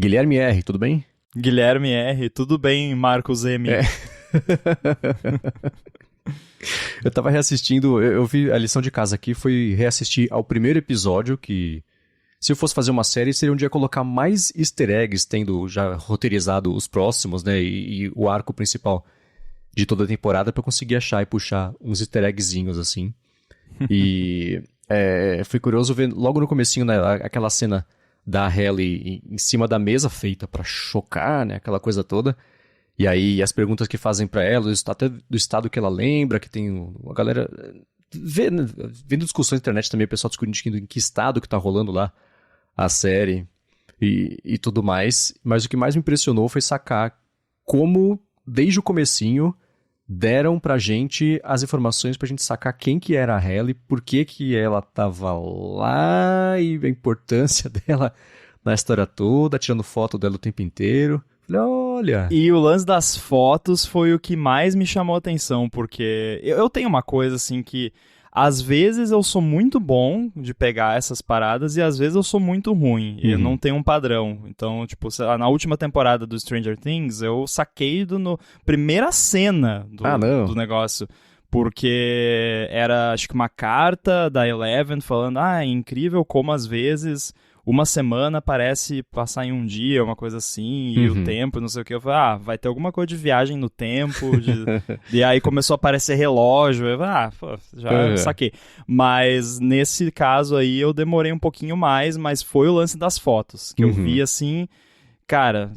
Guilherme R, tudo bem? Guilherme R, tudo bem, Marcos M? É. Eu tava reassistindo, eu vi a lição de casa aqui, foi reassistir ao primeiro episódio, que se eu fosse fazer uma série, seria um dia colocar mais easter eggs, tendo já roteirizado os próximos, né, e o arco principal de toda a temporada pra conseguir achar e puxar uns easter eggzinhos, assim. E fui curioso ver logo no comecinho, né, aquela cena da Halle em cima da mesa, feita pra chocar, né, aquela coisa toda. E aí as perguntas que fazem pra ela, até do estado que ela lembra, que tem uma galera vendo discussões na internet também, o pessoal discutindo em que estado que tá rolando lá a série e tudo mais. Mas o que mais me impressionou foi sacar como, desde o comecinho, deram pra gente as informações pra gente sacar quem que era a Halle, por que ela tava lá e a importância dela na história toda, tirando foto dela o tempo inteiro. Falei, olha... E o lance das fotos foi o que mais me chamou a atenção, porque eu tenho uma coisa assim que às vezes eu sou muito bom de pegar essas paradas e às vezes eu sou muito ruim. Eu não tenho um padrão. Então, tipo, na última temporada do Stranger Things, eu saquei primeira cena do negócio. Porque era, acho que uma carta da Eleven falando, é incrível como às vezes uma semana parece passar em um dia, uma coisa assim, e o tempo, não sei o que. Eu falei, vai ter alguma coisa de viagem no tempo, e aí começou a aparecer relógio, eu falei, já saquei. Mas nesse caso aí eu demorei um pouquinho mais, mas foi o lance das fotos, que eu vi assim, cara,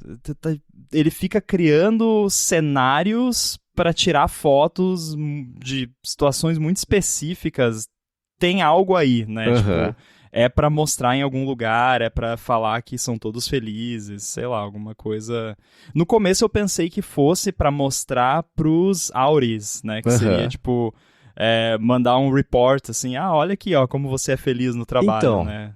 ele fica criando cenários para tirar fotos de situações muito específicas. Tem algo aí, né, tipo... É pra mostrar em algum lugar, é pra falar que são todos felizes, sei lá, alguma coisa... No começo eu pensei que fosse pra mostrar pros Auris, né? Que seria, tipo, mandar um report, assim, olha aqui, ó, como você é feliz no trabalho, então, né?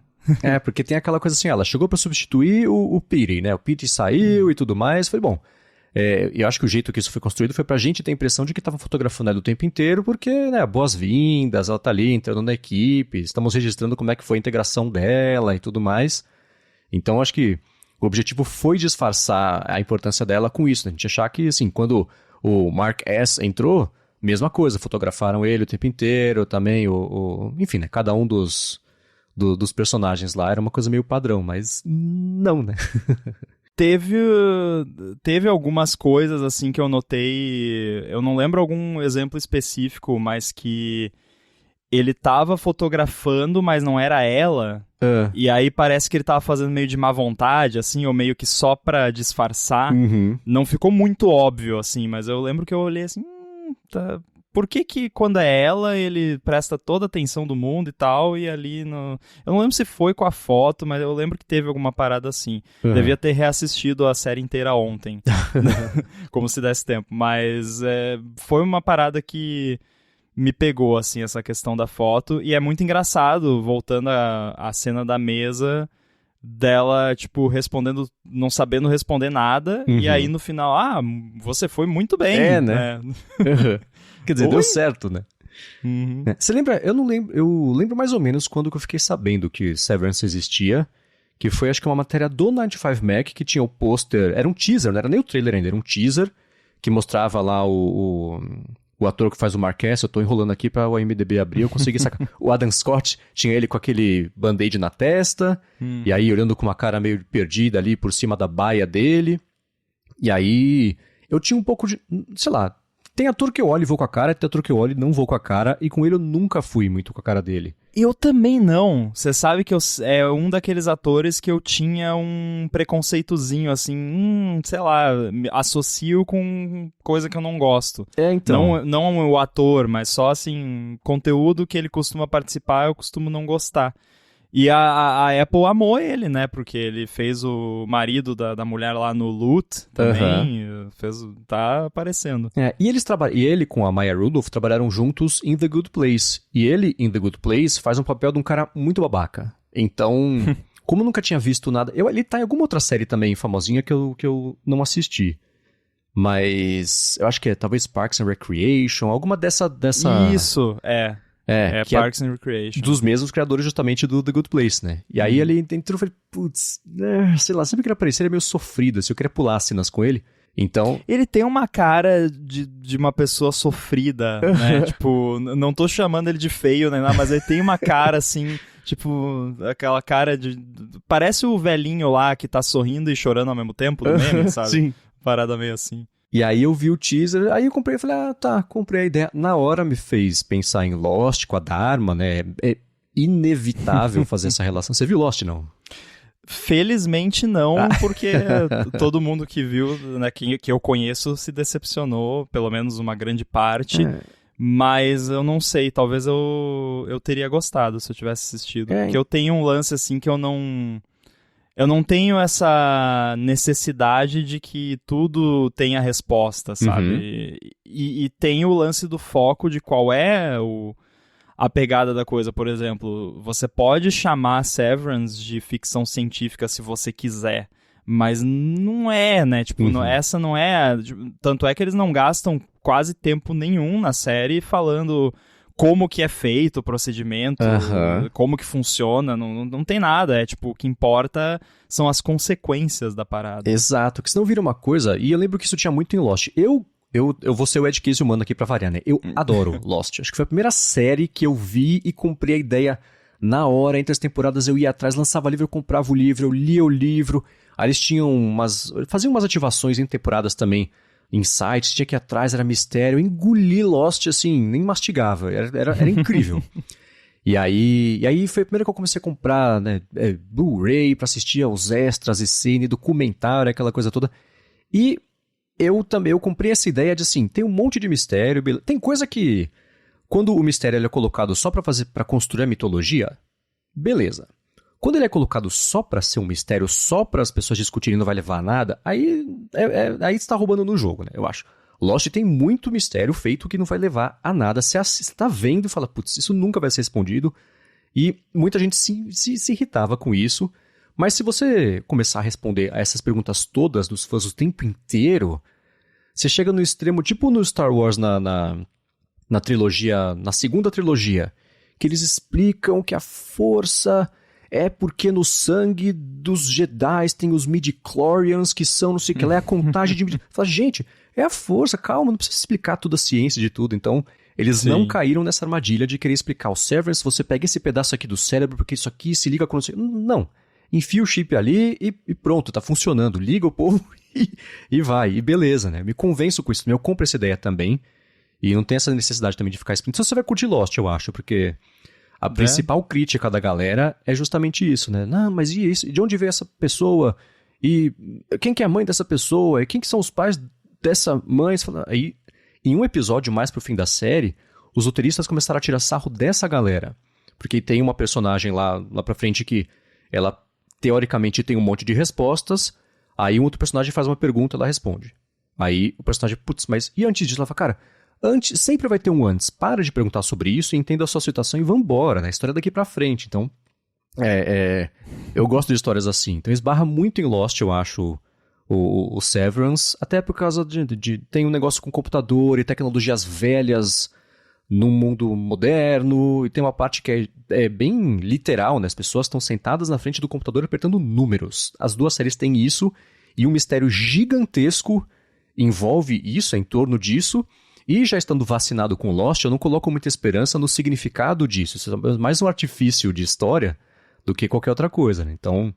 Porque tem aquela coisa assim, ela chegou pra substituir o Pete, né? O Pete saiu e tudo mais, foi bom. Eu acho que o jeito que isso foi construído foi pra gente ter a impressão de que estavam fotografando ela o tempo inteiro, porque, né, boas-vindas, ela tá ali entrando na equipe, estamos registrando como é que foi a integração dela e tudo mais. Então, acho que o objetivo foi disfarçar a importância dela com isso, né? A gente achar que, assim, quando o Mark S. entrou, mesma coisa, fotografaram ele o tempo inteiro, também enfim, né, cada um dos personagens lá era uma coisa meio padrão, mas não, né? Teve algumas coisas, assim, que eu notei... Eu não lembro algum exemplo específico, mas que ele tava fotografando, mas não era ela. E aí parece que ele tava fazendo meio de má vontade, assim, ou meio que só pra disfarçar. Não ficou muito óbvio, assim, mas eu lembro que eu olhei assim... Tá... Por que quando é ela, ele presta toda a atenção do mundo e tal, e ali no... Eu não lembro se foi com a foto, mas eu lembro que teve alguma parada assim. Devia ter reassistido a série inteira ontem, como se desse tempo. Mas foi uma parada que me pegou, assim, essa questão da foto. E é muito engraçado, voltando à cena da mesa... dela, tipo, respondendo, não sabendo responder nada, e aí no final, você foi muito bem, né? Quer dizer, deu certo, né? Você lembra, eu lembro mais ou menos quando que eu fiquei sabendo que Severance existia, que foi, acho que uma matéria do 95 Mac, que tinha o pôster, era um teaser, não era nem o trailer ainda, era um teaser, que mostrava lá o ator que faz o Marquess, eu tô enrolando aqui pra o IMDb abrir, eu consegui sacar. O Adam Scott tinha ele com aquele band-aid na testa, e aí olhando com uma cara meio perdida ali por cima da baia dele. E aí eu tinha um pouco de, sei lá, tem ator que eu olho e vou com a cara, tem ator que eu olho e não vou com a cara, e com ele eu nunca fui muito com a cara dele. Eu também não. Você sabe que é um daqueles atores que eu tinha um preconceitozinho, assim, sei lá, associo com coisa que eu não gosto. Então. Não o ator, mas só, assim, conteúdo que ele costuma participar, eu costumo não gostar. E a Apple amou ele, né? Porque ele fez o marido da mulher lá no Loot também. Tá aparecendo. E ele com a Maya Rudolph trabalharam juntos em The Good Place. E ele, em The Good Place, faz um papel de um cara muito babaca. Então, como eu nunca tinha visto nada... Ele tá em alguma outra série também famosinha que eu não assisti. Mas eu acho que talvez Parks and Recreation, alguma dessa... Isso, É que Parks and Recreation. dos mesmos criadores justamente do The Good Place, né? E aí ele entrou e falei, putz, sei lá, sempre que ele aparecia ele é meio sofrido, assim, eu queria pular cenas com ele. Então... Ele tem uma cara de uma pessoa sofrida, né? Tipo, não tô chamando ele de feio nem nada, mas ele tem uma cara assim, tipo, aquela cara de... Parece o velhinho lá que tá sorrindo e chorando ao mesmo tempo do meme, sabe? Sim. Parada meio assim. E aí eu vi o teaser, aí eu comprei e falei, comprei a ideia. Na hora me fez pensar em Lost com a Dharma, né? É inevitável fazer essa relação. Você viu Lost, não? Felizmente não, porque todo mundo que viu, né, que eu conheço, se decepcionou, pelo menos uma grande parte. Mas eu não sei, talvez eu teria gostado se eu tivesse assistido. Porque eu tenho um lance assim que eu não tenho essa necessidade de que tudo tenha resposta, sabe? E tem o lance do foco de qual é a pegada da coisa. Por exemplo, você pode chamar Severance de ficção científica se você quiser, mas não é, né? Tipo, essa não é... Tanto é que eles não gastam quase tempo nenhum na série falando... como que é feito o procedimento, como que funciona, não tem nada, tipo, o que importa são as consequências da parada. Exato, que senão vira uma coisa, e eu lembro que isso tinha muito em Lost. Eu vou ser o Ed Case humano aqui pra variar, né? Eu adoro Lost, acho que foi a primeira série que eu vi e comprei a ideia na hora, entre as temporadas eu ia atrás, lançava livro, eu comprava o livro, eu lia o livro, aí eles faziam umas ativações em temporadas também, insights, tinha que ir atrás, era mistério, eu engoli Lost, assim, nem mastigava, era incrível. E aí foi a primeira que eu comecei a comprar, né, Blu-ray pra assistir aos extras e cine, documentário, aquela coisa toda. E eu comprei essa ideia de, assim, tem um monte de mistério, tem coisa que, quando o mistério ele é colocado só pra construir a mitologia, beleza. Quando ele é colocado só pra ser um mistério, só para as pessoas discutirem, não vai levar a nada, aí você tá roubando no jogo, né, eu acho. Lost tem muito mistério feito que não vai levar a nada. Você tá vendo e fala, putz, isso nunca vai ser respondido. E muita gente se irritava com isso. Mas se você começar a responder a essas perguntas todas dos fãs o tempo inteiro, você chega no extremo, tipo no Star Wars na trilogia, na segunda trilogia, que eles explicam que a força... é porque no sangue dos Jedi tem os midi-chlorians que são não sei o que lá, é a contagem de... Fala, gente, é a força, calma, não precisa explicar toda a ciência de tudo. Então, eles não caíram nessa armadilha de querer explicar o Severance, você pega esse pedaço aqui do cérebro, porque isso aqui se liga com... Não, enfia o chip ali e pronto, tá funcionando. Liga o povo e vai, e beleza, né? Me convenço com isso, eu compro essa ideia também, e não tem essa necessidade também de ficar explicando. Então você vai curtir Lost, eu acho, porque... a principal crítica da galera é justamente isso, né? Não, mas e isso? De onde veio essa pessoa? E quem que é a mãe dessa pessoa? E quem que são os pais dessa mãe? Aí, em um episódio mais pro fim da série, os roteiristas começaram a tirar sarro dessa galera. Porque tem uma personagem lá pra frente que ela, teoricamente, tem um monte de respostas, aí um outro personagem faz uma pergunta e ela responde. Aí o personagem, putz, mas e antes disso? Ela fala, cara... sempre vai ter um antes. Para de perguntar sobre isso, entenda a sua situação e vambora, né? A história é daqui pra frente. Então, eu gosto de histórias assim. Então, esbarra muito em Lost, eu acho, o Severance. Até por causa de tem um negócio com computador e tecnologias velhas num mundo moderno. E tem uma parte que é bem literal, né? As pessoas estão sentadas na frente do computador apertando números. As duas séries têm isso. E um mistério gigantesco envolve isso, é em torno disso. E já estando vacinado com Lost, eu não coloco muita esperança no significado disso. Isso é mais um artifício de história do que qualquer outra coisa, né? Então,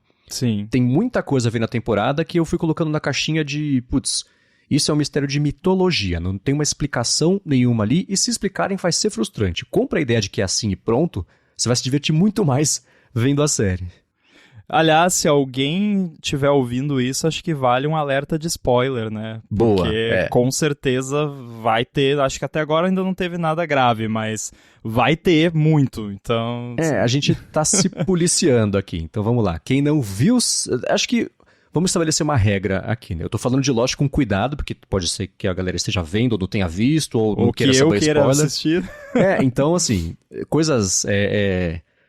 tem muita coisa a ver na temporada que eu fui colocando na caixinha de, putz, isso é um mistério de mitologia, não tem uma explicação nenhuma ali, e se explicarem vai ser frustrante. Compra a ideia de que é assim e pronto, você vai se divertir muito mais vendo a série. Aliás, se alguém estiver ouvindo isso, acho que vale um alerta de spoiler, né? Boa. Porque com certeza vai ter, acho que até agora ainda não teve nada grave, mas vai ter muito, então... a gente tá se policiando aqui, então vamos lá. Quem não viu, acho que vamos estabelecer uma regra aqui, né? Eu tô falando de Lost com cuidado, porque pode ser que a galera esteja vendo ou não tenha visto, ou não queira saber spoiler. Assistir. Então assim, coisas...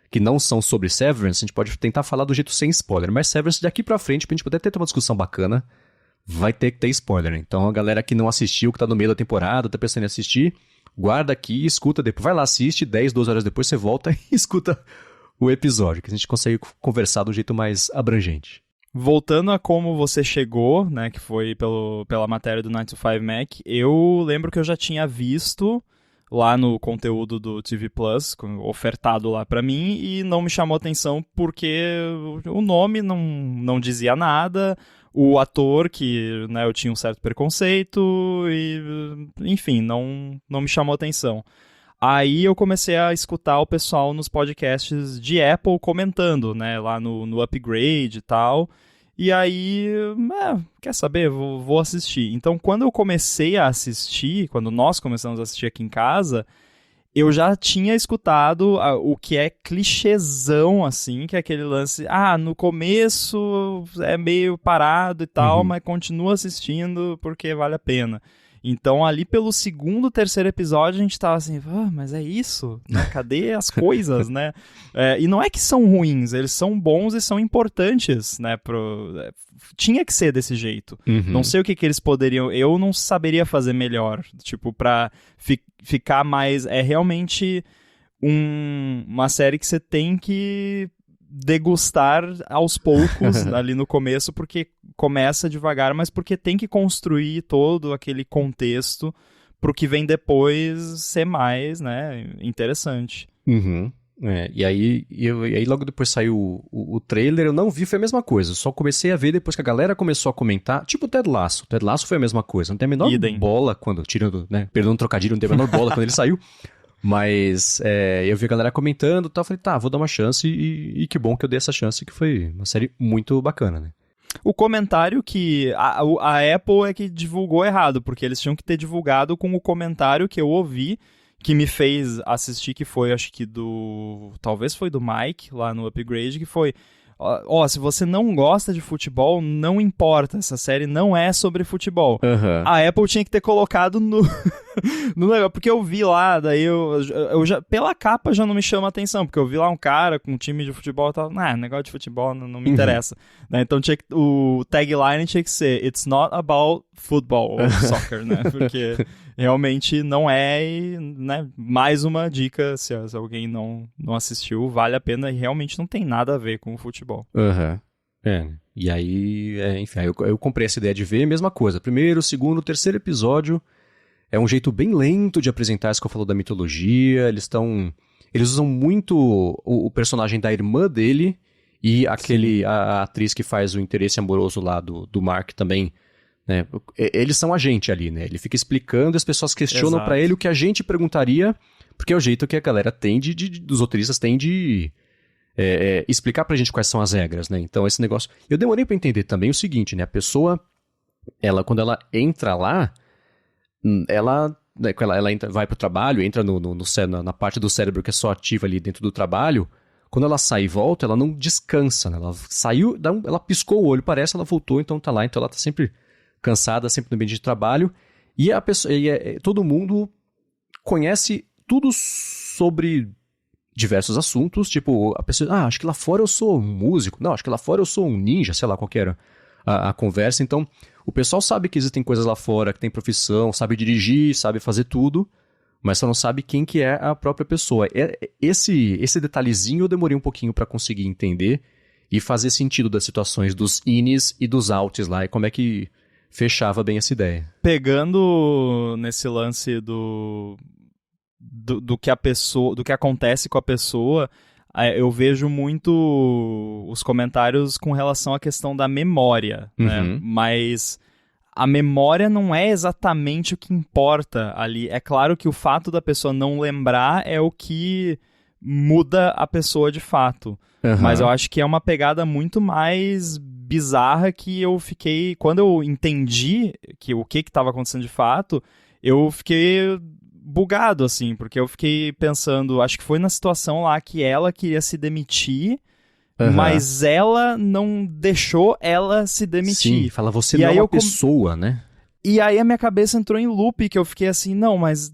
que não são sobre Severance, a gente pode tentar falar do jeito sem spoiler, mas Severance daqui pra frente, pra gente poder ter uma discussão bacana, vai ter que ter spoiler, né? Então a galera que não assistiu, que tá no meio da temporada, tá pensando em assistir, guarda aqui e escuta depois. Vai lá, assiste, 10, 12 horas depois você volta e escuta o episódio, que a gente consegue conversar do jeito mais abrangente. Voltando a como você chegou, né, que foi pela matéria do 9 to 5 Mac, eu lembro que eu já tinha visto lá no conteúdo do TV Plus, ofertado lá pra mim, e não me chamou atenção porque o nome não dizia nada, o ator, que, né, eu tinha um certo preconceito, e enfim, não me chamou atenção. Aí eu comecei a escutar o pessoal nos podcasts de Apple comentando, né, lá no Upgrade e tal. E aí, quer saber? Vou assistir. Então, quando eu comecei a assistir, quando nós começamos a assistir aqui em casa, eu já tinha escutado o que é clichêzão, assim, que é aquele lance, no começo é meio parado e tal, mas continua assistindo porque vale a pena. Então, ali pelo segundo, terceiro episódio, a gente tava assim, mas é isso? Né? Cadê as coisas, né? E não é que são ruins, eles são bons e são importantes, né? Tinha que ser desse jeito. Não sei o que eles poderiam... Eu não saberia fazer melhor, tipo, pra ficar mais... É realmente uma série que você tem que degustar aos poucos ali no começo, porque começa devagar, mas porque tem que construir todo aquele contexto pro que vem depois ser mais, né, interessante. E aí logo depois saiu o trailer, eu não vi, foi a mesma coisa, só comecei a ver depois que a galera começou a comentar, tipo o Ted Lasso. Ted Lasso foi a mesma coisa, não tem a menor bola quando, tirando, né, perdão o trocadilho, não tem a menor bola quando ele saiu. Mas eu vi a galera comentando e tal, falei, vou dar uma chance e que bom que eu dei essa chance, que foi uma série muito bacana, né? O comentário que a Apple é que divulgou errado, porque eles tinham que ter divulgado com o comentário que eu ouvi, que me fez assistir, que foi, acho que talvez foi do Mike, lá no Upgrade, que foi... se você não gosta de futebol, não importa, essa série não é sobre futebol. A Apple tinha que ter colocado no negócio, porque eu vi lá, daí eu já, pela capa já não me chama a atenção, porque eu vi lá um cara com um time de futebol e tal, negócio de futebol não me interessa. Né? Então o tagline tinha que ser It's not about football ou soccer, né? Porque realmente não é, né? Mais uma dica, se alguém não assistiu, vale a pena e realmente não tem nada a ver com o futebol. E aí, enfim, eu comprei essa ideia de ver, mesma coisa. Primeiro, segundo, terceiro episódio, é um jeito bem lento de apresentar isso que eu falo da mitologia, eles usam muito o personagem da irmã dele e a atriz que faz o interesse amoroso lá do Mark também, né? Eles são a gente ali, né? Ele fica explicando e as pessoas questionam pra ele o que a gente perguntaria, porque é o jeito que a galera tem dos roteiristas tem de explicar pra gente quais são as regras, né? Então esse negócio... Eu demorei pra entender também o seguinte, né? A pessoa, quando ela entra lá, ela vai pro trabalho, entra na parte do cérebro que é só ativa ali dentro do trabalho. Quando ela sai e volta, ela não descansa, né? Ela saiu, ela piscou o olho, parece, ela voltou, então tá lá. Então ela tá sempre cansada, sempre no ambiente de trabalho. E a pessoa, todo mundo conhece tudo sobre diversos assuntos. Tipo, a pessoa, acho que lá fora eu sou um músico. Não, acho que lá fora eu sou um ninja, sei lá qual que era a conversa. Então, o pessoal sabe que existem coisas lá fora, que tem profissão, sabe dirigir, sabe fazer tudo, mas só não sabe quem que é a própria pessoa. Esse detalhezinho eu demorei um pouquinho pra conseguir entender e fazer sentido das situações dos ins e dos outs lá, e como é que fechava bem essa ideia. Pegando nesse lance do que acontece com a pessoa, eu vejo muito os comentários com relação à questão da memória, né? Mas a memória não é exatamente o que importa ali. É claro que o fato da pessoa não lembrar é o que muda a pessoa de fato. Mas eu acho que é uma pegada muito mais bizarra que eu fiquei... Quando eu entendi o que estava acontecendo de fato, eu fiquei bugado, assim, porque eu fiquei pensando, acho que foi na situação lá que ela queria se demitir, mas ela não deixou ela se demitir. Sim, fala, você não é uma pessoa, né? E aí a minha cabeça entrou em loop, que eu fiquei assim, não, mas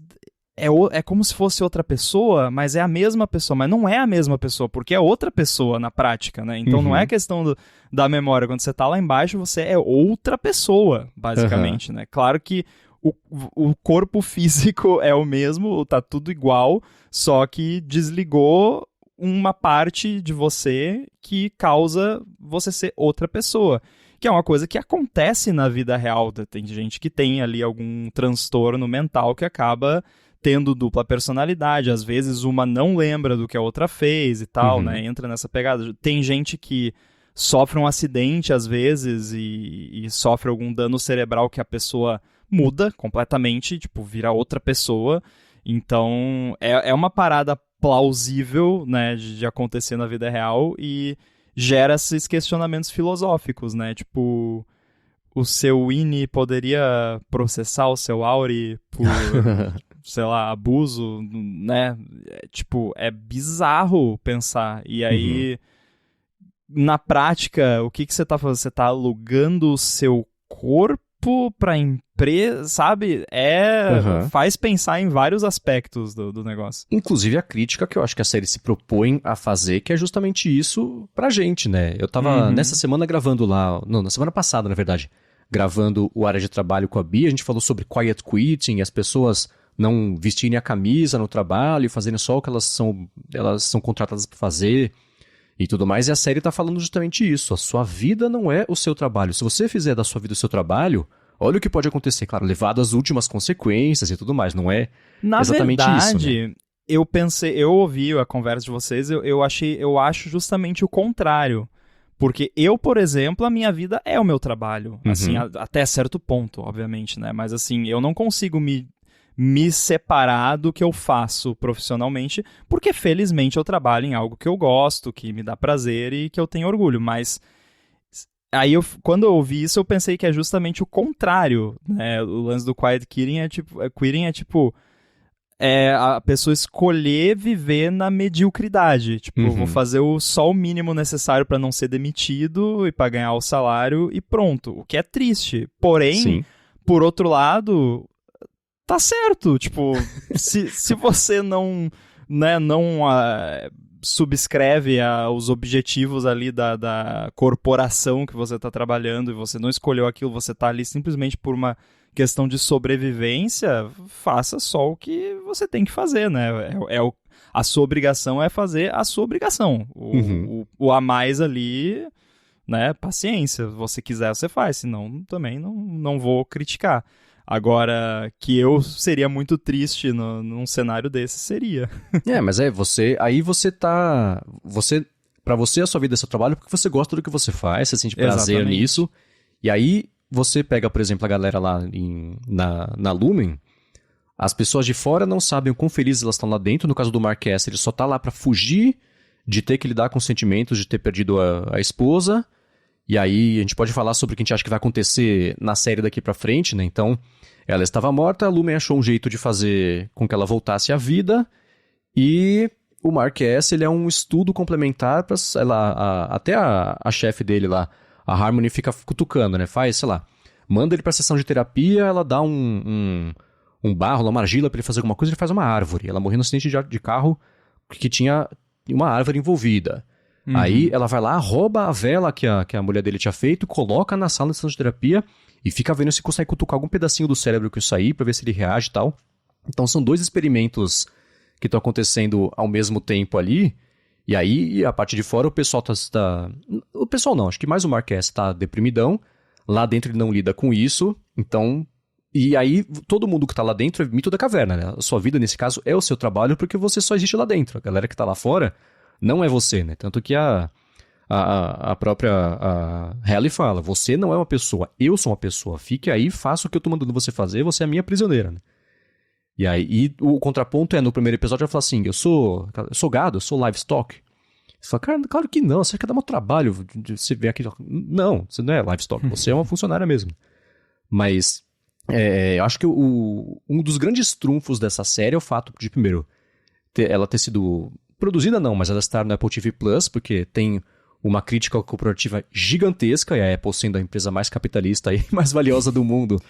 é como se fosse outra pessoa, mas é a mesma pessoa, mas não é a mesma pessoa, porque é outra pessoa na prática, né? Então não é questão da memória, quando você tá lá embaixo, você é outra pessoa, basicamente, né? Claro que o, o corpo físico é o mesmo, tá tudo igual, só que desligou uma parte de você que causa você ser outra pessoa. Que é uma coisa que acontece na vida real. Tem gente que tem ali algum transtorno mental que acaba tendo dupla personalidade. Às vezes uma não lembra do que a outra fez e tal, né? Entra nessa pegada. Tem gente que sofre um acidente às vezes e sofre algum dano cerebral que a pessoa muda completamente, tipo, vira outra pessoa. Então, é uma parada plausível, né, de acontecer na vida real e gera esses questionamentos filosóficos, né? Tipo, o seu Winnie poderia processar o seu Auri por, sei lá, abuso, né? Tipo, é bizarro pensar. E aí, na prática, o que você tá fazendo? Você tá alugando o seu corpo pra empresa, sabe? Faz pensar em vários aspectos do negócio. Inclusive a crítica que eu acho que a série se propõe a fazer, que é justamente isso pra gente, né? Eu tava nessa semana gravando lá, não, na semana passada, na verdade, gravando o Área de Trabalho com a Bia, a gente falou sobre quiet quitting, as pessoas não vestirem a camisa no trabalho e fazerem só o que elas são contratadas pra fazer e tudo mais, e a série tá falando justamente isso. A sua vida não é o seu trabalho. Se você fizer da sua vida o seu trabalho, olha o que pode acontecer. Claro, levado às últimas consequências e tudo mais. Não é exatamente isso, né? Eu ouvi a conversa de vocês, eu acho justamente o contrário. Porque eu, por exemplo, a minha vida é o meu trabalho. Assim, até certo ponto, obviamente, né? Mas assim, eu não consigo me separar do que eu faço profissionalmente, porque felizmente eu trabalho em algo que eu gosto, que me dá prazer e que eu tenho orgulho, mas aí quando eu ouvi isso eu pensei que é justamente o contrário, né? O lance do quiet quitting é tipo a pessoa escolher viver na mediocridade, tipo, vou fazer só o mínimo necessário para não ser demitido e para ganhar o salário e pronto, o que é triste, porém, por outro lado, tá certo, tipo, se você não, né, subscreve os objetivos ali da corporação que você tá trabalhando e você não escolheu aquilo, você tá ali simplesmente por uma questão de sobrevivência, faça só o que você tem que fazer, né? A sua obrigação é fazer a sua obrigação. O a mais ali, né, paciência, se você quiser você faz, senão também não vou criticar. Agora, que eu seria muito triste num cenário desse, seria. Mas aí você tá... Pra você, a sua vida é seu trabalho porque você gosta do que você faz, você sente prazer nisso. E aí, você pega, por exemplo, a galera lá na Lumen, as pessoas de fora não sabem o quão felizes elas estão lá dentro. No caso do Mark S, ele só tá lá pra fugir de ter que lidar com sentimentos de ter perdido a esposa. E aí, a gente pode falar sobre o que a gente acha que vai acontecer na série daqui pra frente, né? Então, ela estava morta, a Lumen achou um jeito de fazer com que ela voltasse à vida, e o Mark S, ele é um estudo complementar para até a chefe dele lá, a Harmony, fica cutucando, né? Faz, sei lá, manda ele pra sessão de terapia, ela dá um barro, uma argila pra ele fazer alguma coisa, ele faz uma árvore. Ela morreu no acidente de carro que tinha uma árvore envolvida. Aí ela vai lá, rouba a vela que a mulher dele tinha feito, coloca na sala de sessão de terapia e fica vendo se consegue cutucar algum pedacinho do cérebro que isso aí, pra ver se ele reage e tal. Então são dois experimentos que estão acontecendo ao mesmo tempo ali. E aí, a parte de fora, o pessoal tá... O pessoal não, acho que mais o Mark S tá deprimidão. Lá dentro ele não lida com isso. Então... E aí, todo mundo que tá lá dentro é mito da caverna, né? A sua vida, nesse caso, é o seu trabalho porque você só existe lá dentro. A galera que tá lá fora não é você, né? Tanto que a própria Halle fala, você não é uma pessoa, eu sou uma pessoa. Fique aí, faça o que eu tô mandando você fazer, você é a minha prisioneira, né? E aí, o contraponto é, no primeiro episódio, ela fala assim, eu sou gado, eu sou livestock. Você fala, cara, claro que não, você quer dar um trabalho de você ver aqui. Não, você não é livestock, você é uma funcionária mesmo. Mas, eu acho que um dos grandes trunfos dessa série é o fato de, primeiro, ela ter sido produzida não, mas ela estar no Apple TV Plus, porque tem uma crítica corporativa gigantesca, e a Apple sendo a empresa mais capitalista e mais valiosa do mundo,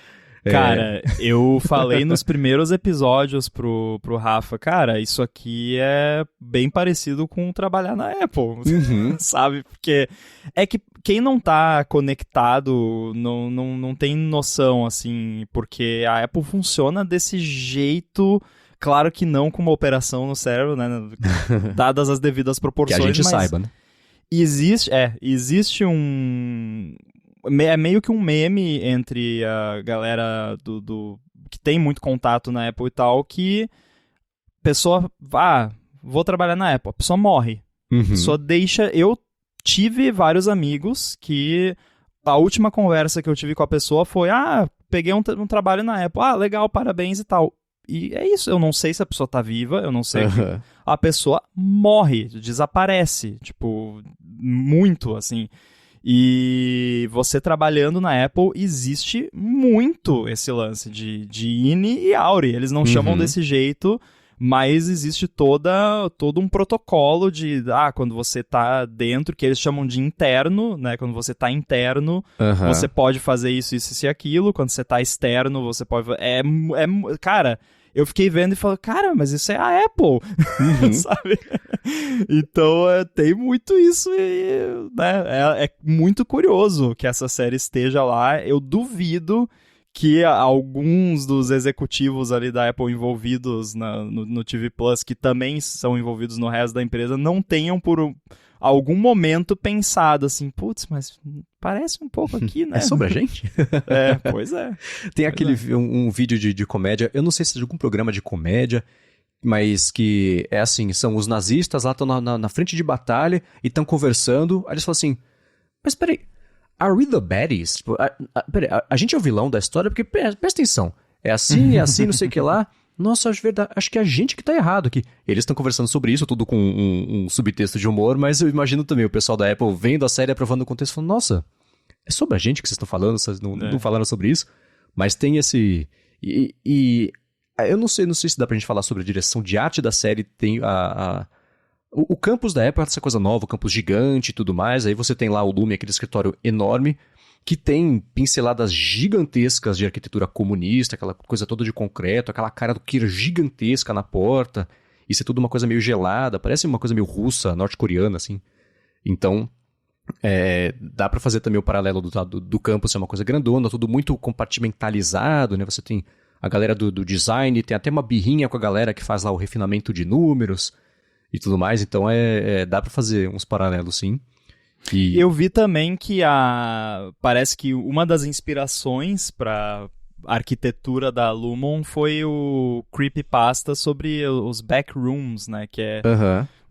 Cara, eu falei nos primeiros episódios pro Rafa, cara, isso aqui é bem parecido com trabalhar na Apple, sabe? Porque é que quem não tá conectado não tem noção, assim, porque a Apple funciona desse jeito, claro que não com uma operação no cérebro, né? Dadas as devidas proporções, que a gente mas saiba, né? Existe um... É meio que um meme entre a galera que tem muito contato na Apple e tal, que a pessoa, vou trabalhar na Apple, a pessoa morre. A pessoa deixa... Eu tive vários amigos que a última conversa que eu tive com a pessoa foi, peguei um trabalho na Apple, legal, parabéns e tal. E é isso, eu não sei se a pessoa tá viva, eu não sei. A pessoa morre, desaparece, tipo, muito, assim. E você trabalhando na Apple, existe muito esse lance de INI e AURI. Eles não chamam desse jeito, mas existe todo um protocolo de, quando você tá dentro, que eles chamam de interno, né? Quando você tá interno, você pode fazer isso e aquilo. Quando você tá externo, você pode... Cara... Eu fiquei vendo e falei, cara, mas isso é a Apple, sabe? Então, tem muito isso e, né? É muito curioso que essa série esteja lá. Eu duvido que alguns dos executivos ali da Apple envolvidos no TV Plus, que também são envolvidos no resto da empresa, não tenham por algum momento pensado assim, putz, mas parece um pouco aqui, né? É sobre a gente? Pois é. Tem um vídeo de comédia, eu não sei se é de algum programa de comédia, mas que é assim, são os nazistas lá, estão na frente de batalha e estão conversando, aí eles falam assim, mas peraí, are we the baddies? Tipo, peraí, a gente é o vilão da história? Porque, presta atenção, é assim, não sei o que lá. Nossa, acho que é a gente que tá errado aqui. Eles estão conversando sobre isso, tudo com um subtexto de humor, mas eu imagino também o pessoal da Apple vendo a série, aprovando o contexto, falando, nossa, é sobre a gente que vocês estão falando, vocês não falaram sobre isso? Mas tem esse... E eu não sei se dá pra gente falar sobre a direção de arte da série, tem o campus da Apple é essa coisa nova, o campus gigante e tudo mais, aí você tem lá o Lume, aquele escritório enorme, que tem pinceladas gigantescas de arquitetura comunista, aquela coisa toda de concreto, aquela cara do Kira gigantesca na porta, isso é tudo uma coisa meio gelada, parece uma coisa meio russa, norte-coreana, assim. Então, dá pra fazer também o paralelo do campus ser uma coisa grandona, tudo muito compartimentalizado, né? Você tem a galera do design, tem até uma birrinha com a galera que faz lá o refinamento de números e tudo mais, então dá pra fazer uns paralelos, sim. Eu vi também que parece que uma das inspirações para arquitetura da Lumon foi o creepypasta sobre os backrooms, né? Que é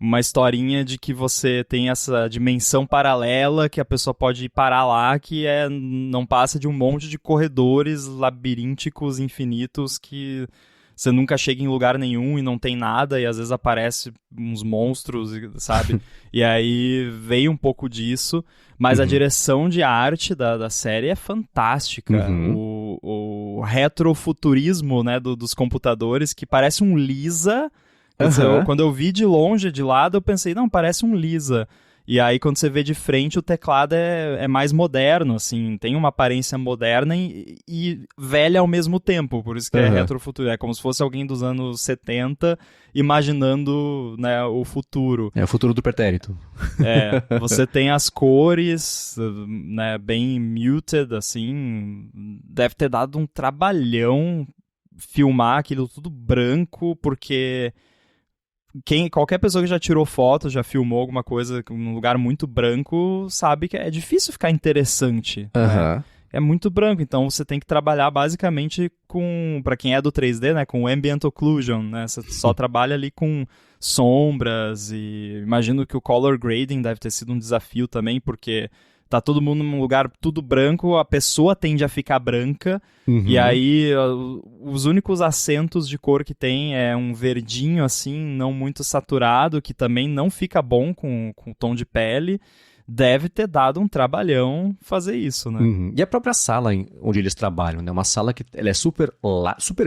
uma historinha de que você tem essa dimensão paralela que a pessoa pode ir parar lá, que não passa de um monte de corredores labirínticos infinitos que você nunca chega em lugar nenhum e não tem nada, e às vezes aparece uns monstros, sabe? E aí veio um pouco disso, mas a direção de arte da série é fantástica. O retrofuturismo, né, dos computadores, que parece um Lisa. Quando eu vi de longe, de lado, eu pensei, não, parece um Lisa. E aí, quando você vê de frente, o teclado é mais moderno, assim, tem uma aparência moderna e velha ao mesmo tempo, por isso que é retrofuturo. É como se fosse alguém dos anos 70 imaginando, né, o futuro. É o futuro do pretérito. Você tem as cores, né, bem muted, assim, deve ter dado um trabalhão filmar aquilo tudo branco, porque... Qualquer pessoa que já tirou foto, já filmou alguma coisa num lugar muito branco, sabe que é difícil ficar interessante. Né? É muito branco, então você tem que trabalhar basicamente para quem é do 3D, né, com ambient occlusion, né? Você só trabalha ali com sombras e imagino que o color grading deve ter sido um desafio também, porque tá todo mundo num lugar tudo branco, a pessoa tende a ficar branca, e aí os únicos acentos de cor que tem é um verdinho assim, não muito saturado, que também não fica bom com o tom de pele. Deve ter dado um trabalhão fazer isso, né? E a própria sala onde eles trabalham, né? Uma sala que ela é super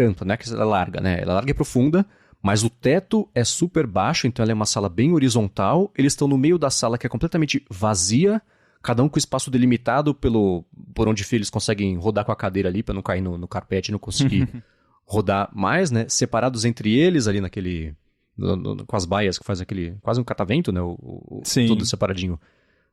ampla, né? Que ela é larga, né? Ela é larga e profunda, mas o teto é super baixo, então ela é uma sala bem horizontal. Eles estão no meio da sala que é completamente vazia, cada um com espaço delimitado por onde eles conseguem rodar com a cadeira ali, pra não cair no carpete e não conseguir rodar mais, né? Separados entre eles ali naquele... com as baias que faz aquele... quase um catavento, né? Sim. Tudo separadinho,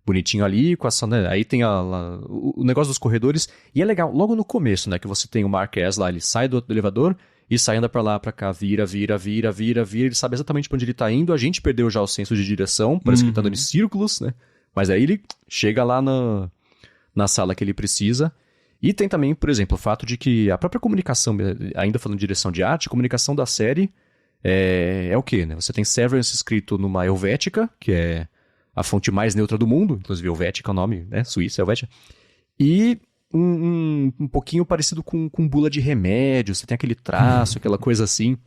bonitinho ali, com essa, né? Aí tem o negócio dos corredores, e é legal, logo no começo, né? Que você tem o Marquez lá, ele sai do elevador e sai, anda pra lá, pra cá, vira, ele sabe exatamente pra onde ele tá indo, a gente perdeu já o senso de direção, parece que ele tá andando em círculos, né? Mas aí ele chega lá na sala que ele precisa. E tem também, por exemplo, o fato de que a própria comunicação, ainda falando de direção de arte, a comunicação da série é o quê, né? Você tem Severance escrito numa Helvética, que é a fonte mais neutra do mundo, inclusive Helvética é o nome, né? Suíça, Helvética. E um pouquinho parecido com bula de remédio, você tem aquele traço, aquela coisa assim.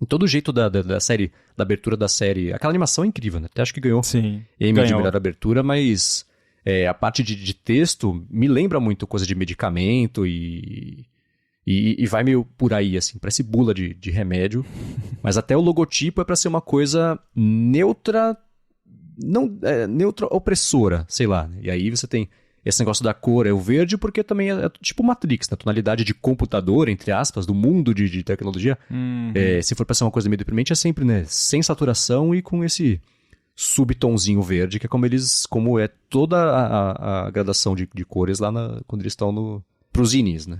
Em todo o jeito da série, da abertura da série, aquela animação é incrível, né? Até acho que ganhou Emmy de melhor abertura, mas a parte de texto me lembra muito coisa de medicamento e vai meio por aí, assim, parece bula de remédio. Mas até o logotipo é pra ser uma coisa neutra, neutra opressora, sei lá. E aí você tem esse negócio da cor, é o verde, porque também é tipo Matrix, né? Tonalidade de computador, entre aspas, do mundo de tecnologia. Se for pra ser uma coisa meio deprimente, é sempre, né? Sem saturação e com esse subtonzinho verde, que é como é toda a gradação de cores lá quando eles estão pros inis, né?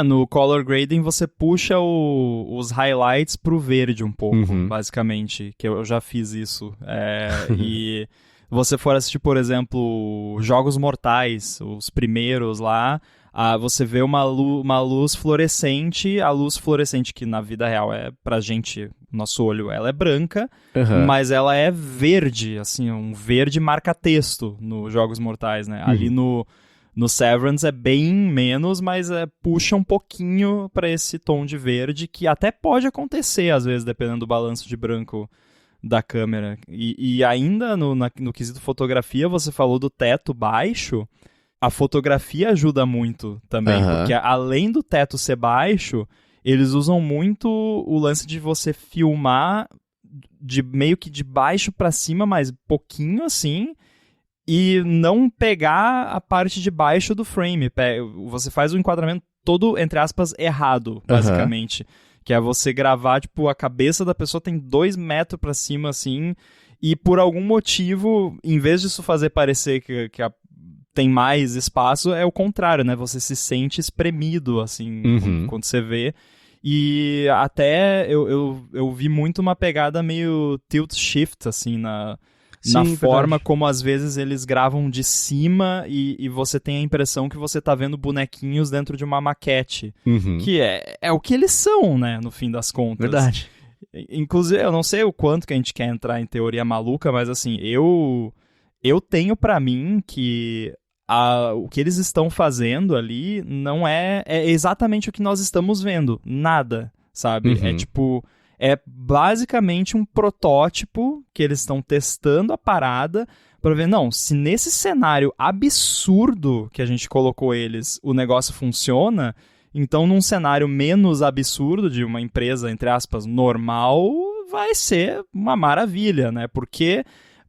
No color grading você puxa os highlights pro verde um pouco, basicamente, que eu já fiz isso. E você for assistir, por exemplo, Jogos Mortais, os primeiros lá, você vê uma luz fluorescente, a luz fluorescente que na vida real pra gente, nosso olho, ela é branca, mas ela é verde, assim, um verde marca-texto nos Jogos Mortais, né? Ali no Severance é bem menos, mas puxa um pouquinho pra esse tom de verde, que até pode acontecer, às vezes, dependendo do balanço de branco da câmera. E ainda no quesito fotografia, você falou do teto baixo, a fotografia ajuda muito também, porque além do teto ser baixo, eles usam muito o lance de você filmar meio que de baixo pra cima, mas pouquinho assim, e não pegar a parte de baixo do frame. Você faz o enquadramento todo, entre aspas, errado, basicamente. Que é você gravar, tipo, a cabeça da pessoa tem 2 metros pra cima, assim, e por algum motivo, em vez disso fazer parecer que tem mais espaço, é o contrário, né? Você se sente espremido, assim, quando você vê. E até eu vi muito uma pegada meio tilt-shift, assim, na forma como às vezes eles gravam de cima e você tem a impressão que você tá vendo bonequinhos dentro de uma maquete. Que é o que eles são, né, no fim das contas. Verdade. Inclusive, eu não sei o quanto que a gente quer entrar em teoria maluca, mas assim, eu tenho pra mim que o que eles estão fazendo ali não é exatamente o que nós estamos vendo. Nada, sabe? É basicamente um protótipo que eles estão testando a parada para ver, não, se nesse cenário absurdo que a gente colocou eles, o negócio funciona, então num cenário menos absurdo de uma empresa, entre aspas, normal, vai ser uma maravilha, né? Porque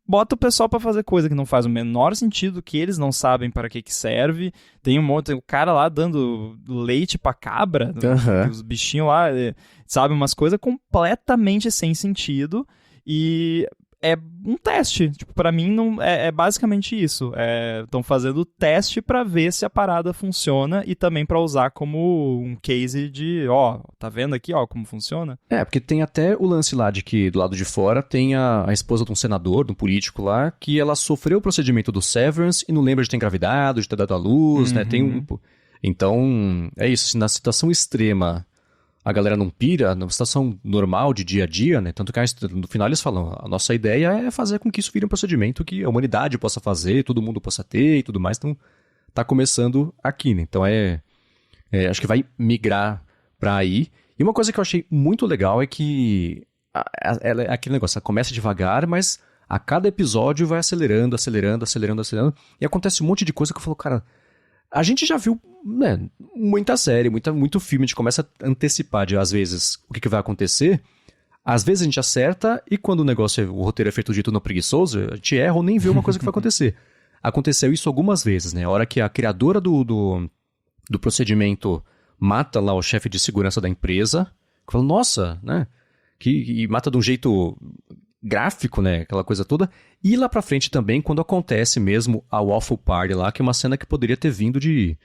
bota o pessoal pra fazer coisa que não faz o menor sentido, que eles não sabem para que serve. Tem o cara lá dando leite pra cabra, os bichinhos lá, sabe? Umas coisas completamente sem sentido. E é um teste. Tipo, pra mim, não, é basicamente isso. Estão fazendo teste pra ver se a parada funciona e também pra usar como um case de, tá vendo aqui, como funciona? Porque tem até o lance lá de que do lado de fora tem a esposa de um senador, de um político lá, que ela sofreu o procedimento do Severance e não lembra de ter engravidado, de ter dado à luz, né? Então, é isso. Se na situação extrema a galera não pira, numa situação normal de dia a dia, né? Tanto que no final eles falam, a nossa ideia é fazer com que isso vire um procedimento que a humanidade possa fazer, todo mundo possa ter e tudo mais. Então, tá começando aqui, né? Então acho que vai migrar pra aí. E uma coisa que eu achei muito legal é que aquele negócio, ela começa devagar, mas a cada episódio vai acelerando. E acontece um monte de coisa que eu falo, cara, a gente já viu, né, muita série, muito filme, a gente começa a antecipar, às vezes, o que vai acontecer. Às vezes a gente acerta e quando o roteiro é feito de tudo no preguiçoso, a gente erra ou nem vê uma coisa que vai acontecer. aconteceu isso algumas vezes, né? A hora que a criadora do procedimento mata lá o chefe de segurança da empresa, fala, nossa, né? E mata de um jeito gráfico, né? Aquela coisa toda. E lá pra frente também, quando acontece mesmo a Waffle Party lá, que é uma cena que poderia ter vindo de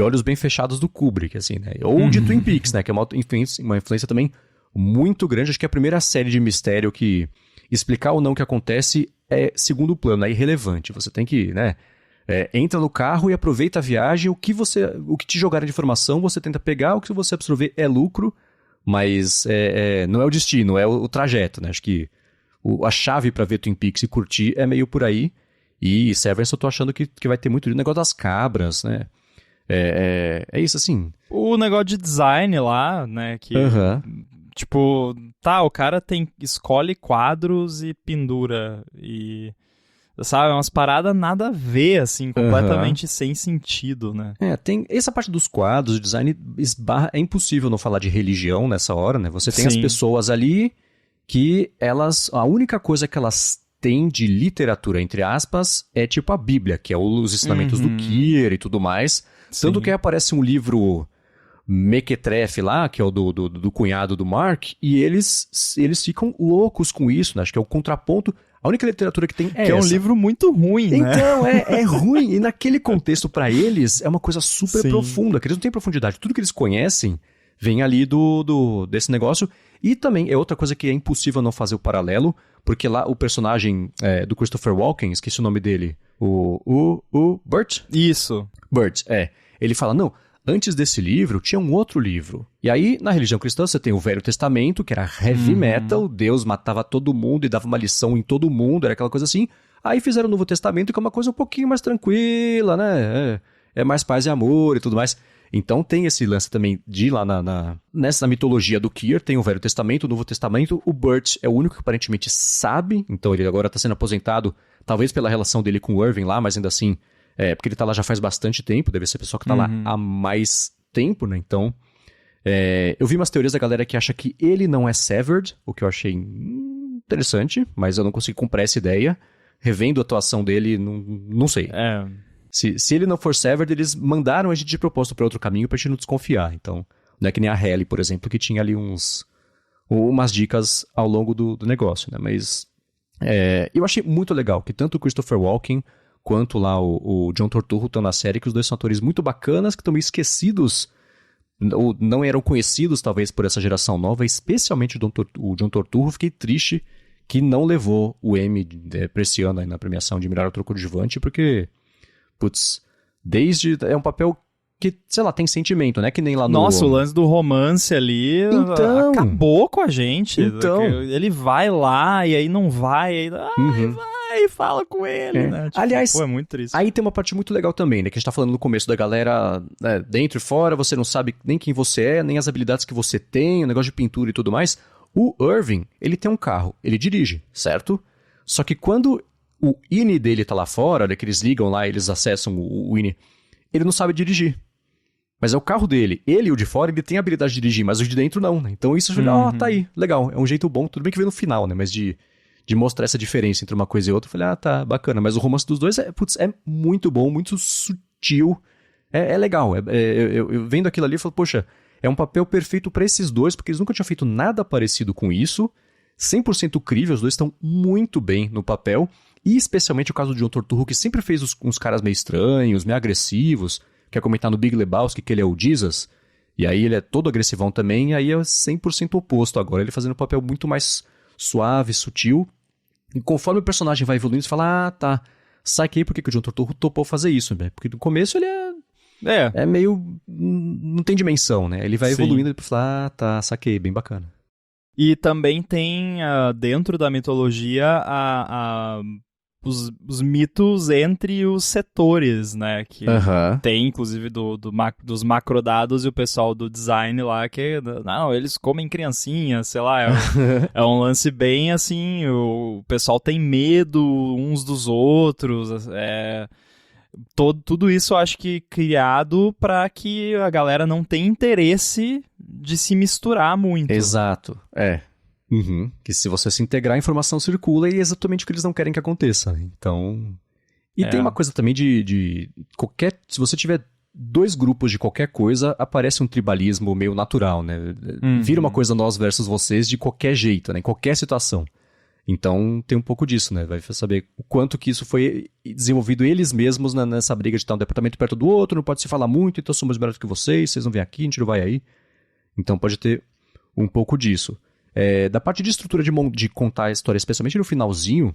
olhos bem fechados do Kubrick, assim, né? Ou de Twin Peaks, né? Que é uma influência também muito grande. Acho que é a primeira série de mistério que explicar ou não o que acontece é segundo plano, é irrelevante. Você tem que, né? Entra no carro e aproveita a viagem. O que te jogarem de informação, você tenta pegar. O que você absorver é lucro, mas não é o destino, é o trajeto, né? Acho que a chave pra ver Twin Peaks e curtir é meio por aí. E Severance eu tô achando que vai ter muito negócio das cabras, né? É isso, assim. O negócio de design lá, né, que... Tipo, o cara escolhe quadros e pendura, e... Sabe, umas paradas nada a ver, assim, completamente sem sentido, né? Tem essa parte dos quadros, o design esbarra... É impossível não falar de religião nessa hora, né? Você tem as pessoas ali que a única coisa que elas têm de literatura, entre aspas, é tipo a Bíblia, que é os ensinamentos do Kier e tudo mais. Tanto que aparece um livro Mequetrefe lá, que é o do cunhado do Mark, e eles ficam loucos com isso, né? Acho que é o contraponto. A única literatura que tem é que essa. É um livro muito ruim, né? Então, é ruim. E naquele contexto, pra eles, é uma coisa super profunda, que eles não têm profundidade. Tudo que eles conhecem vem ali desse negócio. E também é outra coisa que é impossível não fazer o paralelo, porque lá o personagem do Christopher Walken, esqueci o nome dele, o Burt? Isso. Burt, ele fala, não, antes desse livro tinha um outro livro. E aí, na religião cristã, você tem o Velho Testamento, que era heavy metal, Deus matava todo mundo e dava uma lição em todo mundo, era aquela coisa assim. Aí fizeram o Novo Testamento, que é uma coisa um pouquinho mais tranquila, né? É mais paz e amor e tudo mais. Então tem esse lance também de lá nessa mitologia do Kier, tem o Velho Testamento, o Novo Testamento. O Burt é o único que aparentemente sabe, então ele agora está sendo aposentado, talvez pela relação dele com o Irving lá, mas ainda assim, porque ele tá lá já faz bastante tempo, deve ser a pessoa que tá lá há mais tempo, né? Então, eu vi umas teorias da galera que acha que ele não é severed, o que eu achei interessante, mas eu não consigo comprar essa ideia. Revendo a atuação dele, não sei. Se ele não for severed, eles mandaram a gente de propósito para outro caminho pra gente não desconfiar. Então, não é que nem a Halle, por exemplo, que tinha ali umas dicas ao longo do negócio, né? Mas eu achei muito legal que tanto o Christopher Walken quanto lá o John Turturro estão na série, que os dois são atores muito bacanas, que estão meio esquecidos, ou não eram conhecidos, talvez, por essa geração nova, especialmente o John Turturro. Fiquei triste que não levou o Emmy pra esse ano aí na premiação de melhor ator coadjuvante, porque, putz, é um papel que, sei lá, tem sentimento, né? Que nem lá no... Nossa, o lance do romance ali acabou com a gente. Então... Ele vai lá e aí não vai, vai, fala com ele, né? Tipo, aliás, é muito triste. Aí tem uma parte muito legal também, né? Que a gente tá falando no começo da galera, né, dentro e fora, você não sabe nem quem você é, nem as habilidades que você tem, o negócio de pintura e tudo mais. O Irving, ele tem um carro, ele dirige, certo? Só que quando o INI dele tá lá fora, né, que eles ligam lá, eles acessam o INI, ele não sabe dirigir. Mas é o carro dele. Ele, o de fora, ele tem a habilidade de dirigir, mas o de dentro não, né? Então isso, tá aí, legal. É um jeito bom, tudo bem que veio no final, né? Mas de mostrar essa diferença entre uma coisa e outra, eu falei, tá, bacana. Mas o romance dos dois é muito bom, muito sutil. É legal. Eu vendo aquilo ali, eu falo, poxa, é um papel perfeito pra esses dois, porque eles nunca tinham feito nada parecido com isso. 100% crível, os dois estão muito bem no papel. E especialmente o caso do John Turturro, que sempre fez uns caras meio estranhos, meio agressivos. Quer comentar no Big Lebowski que ele é o Jesus, e aí ele é todo agressivão também, e aí é 100% oposto agora, ele fazendo um papel muito mais suave, sutil, e conforme o personagem vai evoluindo, você fala, tá, saquei por que o John Turturro topou fazer isso, né? Porque no começo ele é meio, não tem dimensão, né? Ele vai evoluindo e fala, tá, saquei, bem bacana. E também tem, dentro da mitologia, os mitos entre os setores, né? Que tem, inclusive, dos macrodados e o pessoal do design lá, que, não, eles comem criancinhas, sei lá. É um lance bem assim, o pessoal tem medo uns dos outros. Tudo isso eu acho que criado para que a galera não tenha interesse de se misturar muito. Exato, Que se você se integrar, a informação circula e é exatamente o que eles não querem que aconteça. Então, E tem uma coisa também de qualquer... Se você tiver 2 grupos de qualquer coisa, aparece um tribalismo meio natural, né? Vira uma coisa nós versus vocês de qualquer jeito, né? Em qualquer situação. Então tem um pouco disso, né? Vai saber o quanto que isso foi desenvolvido eles mesmos nessa briga de estar um departamento perto do outro, não pode se falar muito, então somos melhores que vocês não vêm aqui, a gente não vai aí. Então pode ter um pouco disso. Da parte de estrutura de contar a história, especialmente no finalzinho,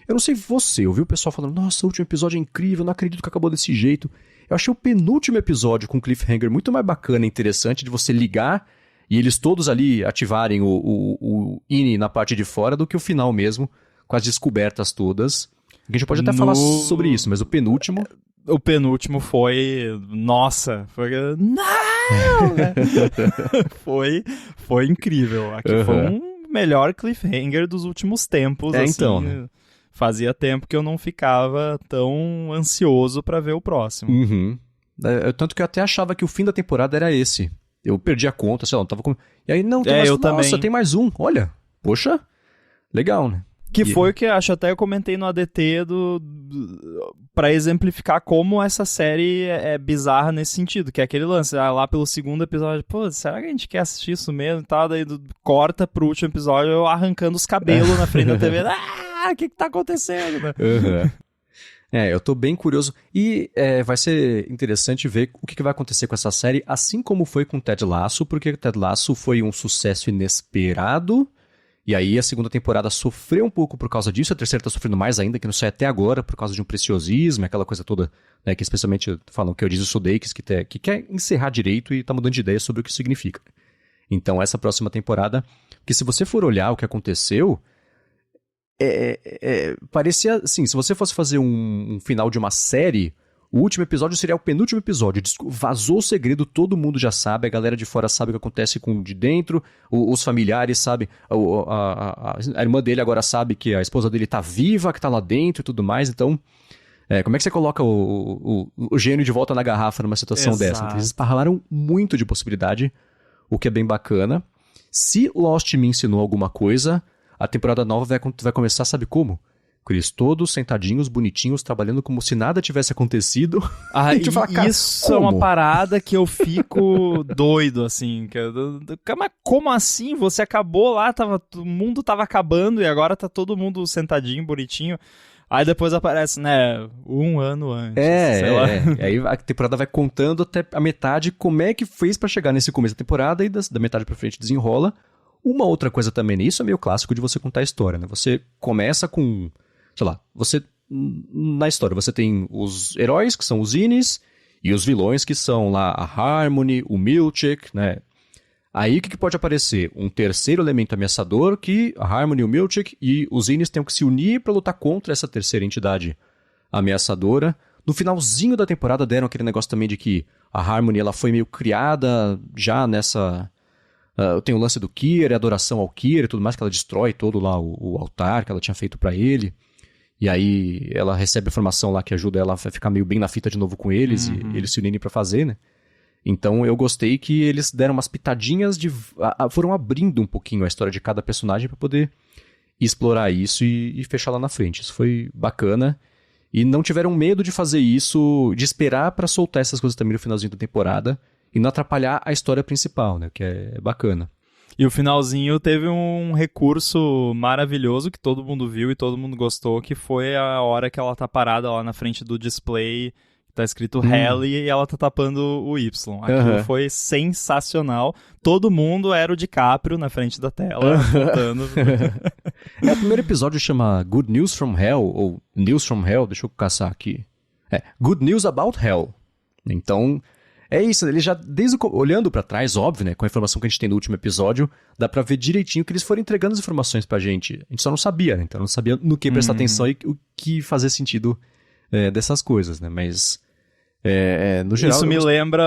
eu não sei você, eu vi o pessoal falando, nossa, o último episódio é incrível, não acredito que acabou desse jeito. Eu achei o penúltimo episódio com cliffhanger muito mais bacana e interessante de você ligar e eles todos ali ativarem o INI na parte de fora do que o final mesmo, com as descobertas todas. A gente pode até falar sobre isso, mas o penúltimo... O penúltimo foi... Nossa! Foi... Não! foi incrível. Aqui foi um melhor cliffhanger dos últimos tempos. Assim, então, né? Fazia tempo que eu não ficava tão ansioso pra ver o próximo. Tanto que eu até achava que o fim da temporada era esse. Eu perdi a conta, sei lá, não tava com... E aí, não, tem mais... Nossa, tem mais um. Olha, poxa, legal, né? Que foi o que acho até eu comentei no ADT pra exemplificar como essa série é bizarra nesse sentido, que é aquele lance, lá pelo segundo episódio, pô, será que a gente quer assistir isso mesmo e tal? Daí corta pro último episódio eu arrancando os cabelos na frente da TV. O que tá acontecendo? Né? Eu tô bem curioso. E vai ser interessante ver o que vai acontecer com essa série, assim como foi com Ted Lasso, porque Ted Lasso foi um sucesso inesperado. E aí a segunda temporada sofreu um pouco por causa disso, a terceira tá sofrendo mais ainda, que não sai até agora, por causa de um preciosismo, aquela coisa toda, né, que especialmente falam que é o Jason Sudeikis, que quer encerrar direito e tá mudando de ideia sobre o que significa. Então essa próxima temporada, porque se você for olhar o que aconteceu, parecia assim, se você fosse fazer um final de uma série, o último episódio seria o penúltimo episódio. Vazou o segredo, todo mundo já sabe, a galera de fora sabe o que acontece com o de dentro, os familiares sabem, a irmã dele agora sabe que a esposa dele tá viva, que tá lá dentro e tudo mais, então... como é que você coloca o gênio de volta na garrafa numa situação dessa? Eles esparramaram muito de possibilidade, o que é bem bacana. Se Lost me ensinou alguma coisa, a temporada nova vai começar, sabe como? Com eles todos sentadinhos, bonitinhos, trabalhando como se nada tivesse acontecido. Isso como? É uma parada que eu fico doido, assim. Mas como assim? Você acabou lá, o mundo tava acabando e agora tá todo mundo sentadinho, bonitinho. Aí depois aparece, né, 1 ano antes, sei lá. Aí a temporada vai contando até a metade como é que fez pra chegar nesse começo da temporada e da metade pra frente desenrola. Uma outra coisa também, isso é meio clássico de você contar a história, né? Você começa com... Sei lá, na história você tem os heróis, que são os Innis, e os vilões, que são lá a Harmony, o Milchick, né? Aí o que pode aparecer? Um terceiro elemento ameaçador que a Harmony, o Milchick e os Innis têm que se unir para lutar contra essa terceira entidade ameaçadora. No finalzinho da temporada deram aquele negócio também de que a Harmony ela foi meio criada já nessa... tem o lance do Kier, a adoração ao Kier e tudo mais, que ela destrói todo lá o altar que ela tinha feito para ele. E aí ela recebe a informação lá que ajuda ela a ficar meio bem na fita de novo com eles, e eles se unirem pra fazer, né? Então eu gostei que eles deram umas pitadinhas foram abrindo um pouquinho a história de cada personagem pra poder explorar isso e fechar lá na frente. Isso foi bacana. E não tiveram medo de fazer isso, de esperar pra soltar essas coisas também no finalzinho da temporada e não atrapalhar a história principal, né? Que é bacana. E o finalzinho teve um recurso maravilhoso que todo mundo viu e todo mundo gostou, que foi a hora que ela tá parada lá na frente do display, que tá escrito Halle, e ela tá tapando o Y. Aquilo foi sensacional. Todo mundo era o DiCaprio na frente da tela, contando. O primeiro episódio chama Good News from Hell, ou News from Hell, deixa eu caçar aqui. Good News About Hell. Então... É isso, ele já, olhando pra trás, óbvio, né, com a informação que a gente tem no último episódio, dá pra ver direitinho que eles foram entregando as informações pra gente. A gente só não sabia, né, então não sabia no que prestar atenção e o que fazer sentido dessas coisas, né, mas no geral... Isso me lembra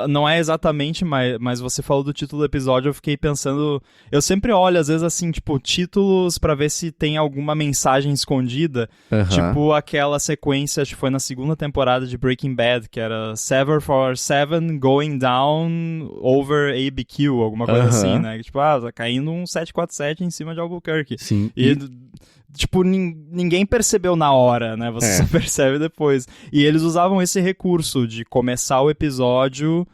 não é exatamente, mas você falou do título do episódio, eu fiquei pensando... Eu sempre olho, às vezes, assim, tipo, títulos pra ver se tem alguma mensagem escondida. Tipo aquela sequência, acho que foi na segunda temporada de Breaking Bad, que era 7 for 7 going down over ABQ, alguma coisa assim, né? Tipo, tá caindo um 747 em cima de Albuquerque. Sim. E tipo, ninguém percebeu na hora, né? Você só percebe depois. E eles usavam esse recurso de começar o episódio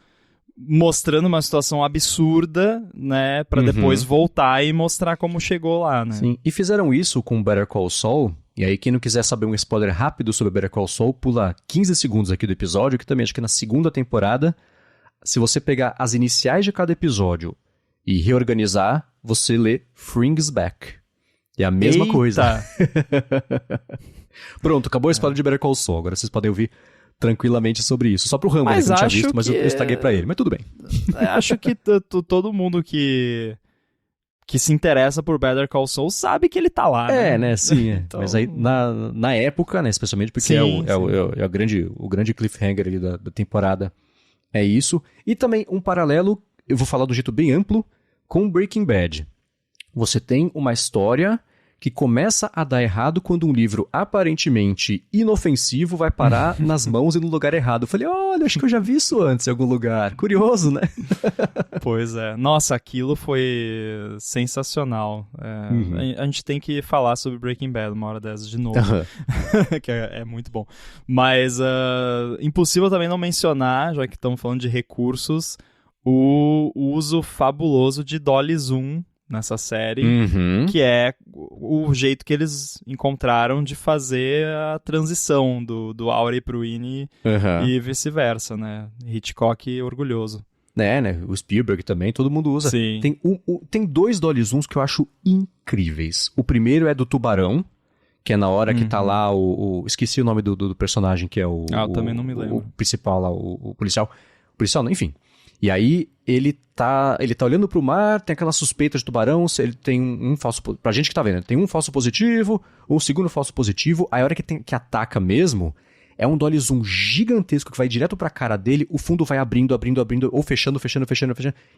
mostrando uma situação absurda, né? Pra depois voltar e mostrar como chegou lá, né? Sim, e fizeram isso com Better Call Saul. E aí, quem não quiser saber um spoiler rápido sobre Better Call Saul, pula 15 segundos aqui do episódio, que também acho que na segunda temporada, se você pegar as iniciais de cada episódio e reorganizar, você lê Fring's Back. É a mesma coisa. Pronto, acabou a spoiler de Better Call Saul. Agora vocês podem ouvir tranquilamente sobre isso. Só pro Rambo, né, que não tinha visto, mas eu estraguei pra ele. Mas tudo bem. Acho que todo mundo que se interessa por Better Call Saul sabe que ele tá lá, né? Né? Sim. Então... Mas aí, na época, né, especialmente porque é o grande cliffhanger ali da temporada, é isso. E também um paralelo, eu vou falar do jeito bem amplo, com Breaking Bad. Você tem uma história que começa a dar errado quando um livro aparentemente inofensivo vai parar nas mãos e no lugar errado. Eu falei, olha, acho que eu já vi isso antes em algum lugar. Curioso, né? Pois é. Nossa, aquilo foi sensacional. A gente tem que falar sobre Breaking Bad uma hora dessas de novo, que é muito bom. Mas impossível também não mencionar, já que estamos falando de recursos, o uso fabuloso de Dolly Zoom nessa série, que é o jeito que eles encontraram de fazer a transição do Aubrey pro Winnie e vice-versa, né? Hitchcock orgulhoso. Né? O Spielberg também, todo mundo usa. Sim. Tem 2 Dolly Zooms que eu acho incríveis. O primeiro é do tubarão, que é na hora que tá lá esqueci o nome do personagem, que é o... eu também não me lembro. O principal lá, o policial. O policial, não, enfim. E aí, ele tá olhando pro mar, tem aquela suspeita de tubarão, ele tem um falso... Pra gente que tá vendo, tem um falso positivo, um segundo falso positivo, aí a hora que ataca mesmo, é um dolly zoom gigantesco que vai direto pra cara dele, o fundo vai abrindo, ou fechando.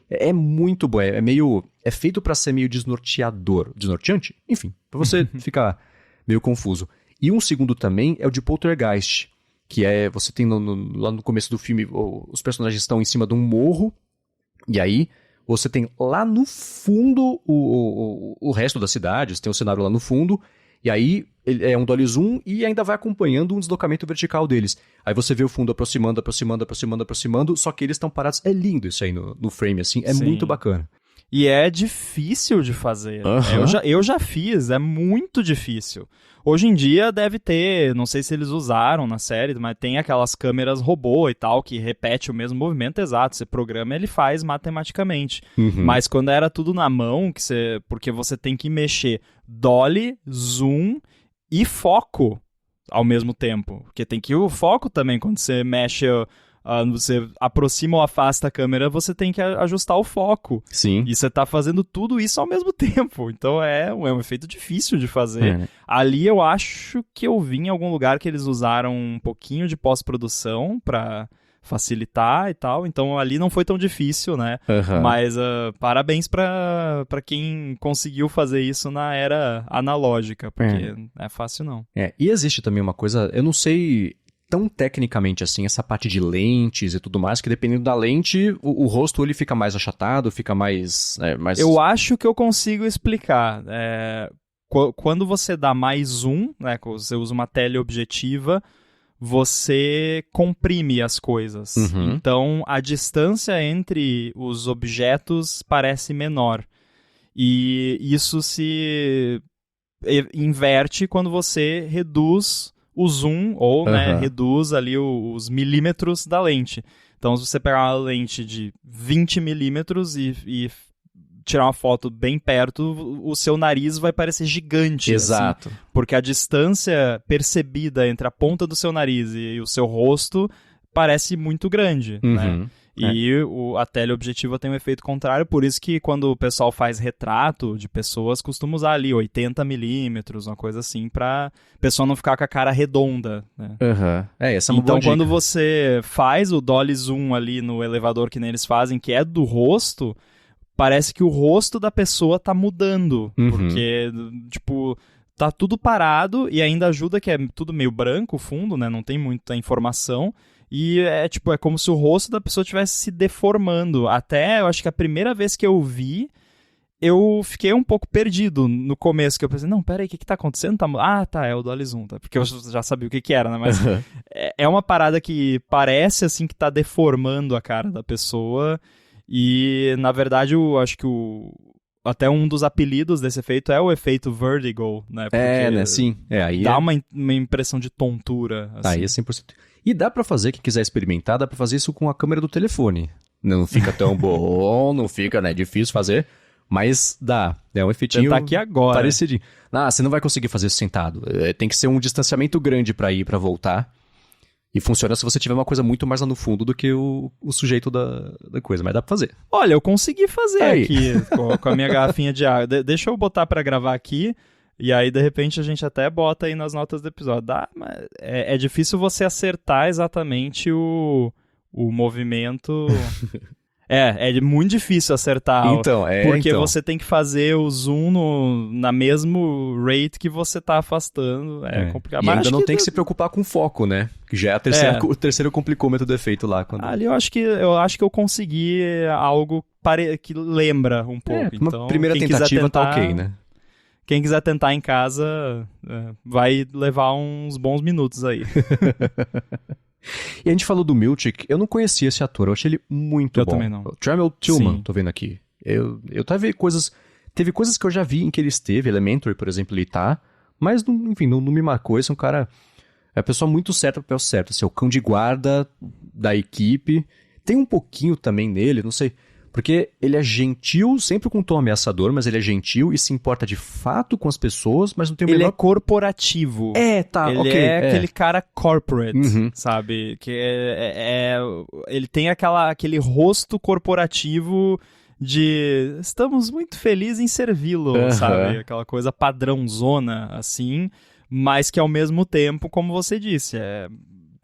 É muito bom, é feito pra ser meio desnorteador. Desnorteante? Enfim, pra você ficar meio confuso. E um segundo também é o de Poltergeist, que você tem lá no começo do filme, os personagens estão em cima de um morro, e aí você tem lá no fundo o resto da cidade, você tem o cenário lá no fundo, e aí é um dolly zoom e ainda vai acompanhando um deslocamento vertical deles. Aí você vê o fundo aproximando, só que eles estão parados. É lindo isso aí no frame, assim, é muito bacana. E é difícil de fazer. Eu já fiz, é muito difícil. Hoje em dia deve ter, não sei se eles usaram na série, mas tem aquelas câmeras robô e tal, que repete o mesmo movimento exato. Você programa, ele faz matematicamente. Mas quando era tudo na mão, porque você tem que mexer dolly, zoom e foco ao mesmo tempo. Porque tem que ir o foco também, quando você mexe... você aproxima ou afasta a câmera, você tem que ajustar o foco. Sim. E você tá fazendo tudo isso ao mesmo tempo. Então é um efeito difícil de fazer. Ali eu acho que eu vi em algum lugar que eles usaram um pouquinho de pós-produção pra facilitar e tal. Então ali não foi tão difícil, né? Mas parabéns pra quem conseguiu fazer isso na era analógica, porque não é fácil não. E existe também uma coisa, eu não sei... tão tecnicamente assim, essa parte de lentes e tudo mais, que dependendo da lente, o rosto ele fica mais achatado, fica mais... Eu acho que eu consigo explicar. Quando você dá mais zoom, né, quando você usa uma teleobjetiva, você comprime as coisas. Então, a distância entre os objetos parece menor. E isso se inverte quando você reduz o zoom, ou reduz ali os milímetros da lente. Então, se você pegar uma lente de 20 milímetros e tirar uma foto bem perto, o seu nariz vai parecer gigante. Exato. Assim, porque a distância percebida entre a ponta do seu nariz e o seu rosto parece muito grande, né? E a teleobjetiva tem um efeito contrário, por isso que quando o pessoal faz retrato de pessoas, costuma usar ali 80 milímetros, uma coisa assim, pra pessoa não ficar com a cara redonda, né? Essa é uma então, boa quando dica. você faz o dolly zoom ali no elevador que nem eles fazem, que é do rosto, parece que o rosto da pessoa tá mudando, porque, tipo... tá tudo parado e ainda ajuda que é tudo meio branco o fundo, né? Não tem muita informação. E é como se o rosto da pessoa estivesse se deformando. Até, eu acho que a primeira vez que eu vi, eu fiquei um pouco perdido no começo, que eu pensei, não, peraí, o que tá acontecendo? Tá, é o do Alizum, tá? Porque eu já sabia o que era, né? Mas é uma parada que parece, assim, que tá deformando a cara da pessoa, e, na verdade, eu acho que até um dos apelidos desse efeito é o efeito vertigo, né? Porque né? Sim. Aí dá uma impressão de tontura, assim. Aí é 100%. E dá pra fazer, quem quiser experimentar, dá pra fazer isso com a câmera do telefone. Não fica tão bom, não fica, né? Difícil fazer, mas dá. É um efeitinho Tentar aqui agora. parecidinho. Você não vai conseguir fazer isso sentado. Tem que ser um distanciamento grande pra ir e pra voltar. E funciona se você tiver uma coisa muito mais lá no fundo do que o sujeito da coisa, mas dá pra fazer. Olha, eu consegui fazer Aí. aqui com a minha garrafinha de água. Deixa eu botar pra gravar aqui. E aí, de repente, a gente até bota aí nas notas do episódio. Mas é difícil você acertar exatamente o movimento. É muito difícil acertar. Porque você tem que fazer o zoom na mesmo rate que você tá afastando. É complicado. E Mas ainda não tem que se preocupar com foco, né? Que já é o terceiro complicômetro do efeito lá. Ali eu acho que eu consegui algo que lembra um pouco. Uma então, primeira tentativa tá ok, né? Quem quiser tentar em casa, vai levar uns bons minutos aí. E a gente falou do Milchick, eu não conhecia esse ator, eu achei ele muito bom. Eu também não. Trammell Tillman, Sim. tô vendo aqui. Eu tava vendo coisas... Teve coisas que eu já vi em que ele esteve, Elementary, por exemplo, ele tá, mas, enfim, não me marcou. Esse é um cara... É a pessoa muito certa pro papel certo, assim, é o cão de guarda da equipe. Tem um pouquinho também nele, não sei... Porque ele é gentil, sempre com um tom ameaçador, mas ele é gentil e se importa de fato com as pessoas, mas não tem o Ele menor... é corporativo. Tá, ele ok. Ele é aquele cara corporate, Uhum. sabe? Que ele tem aquele rosto corporativo de estamos muito felizes em servi-lo, sabe? Aquela coisa padrãozona, assim, mas que ao mesmo tempo, como você disse,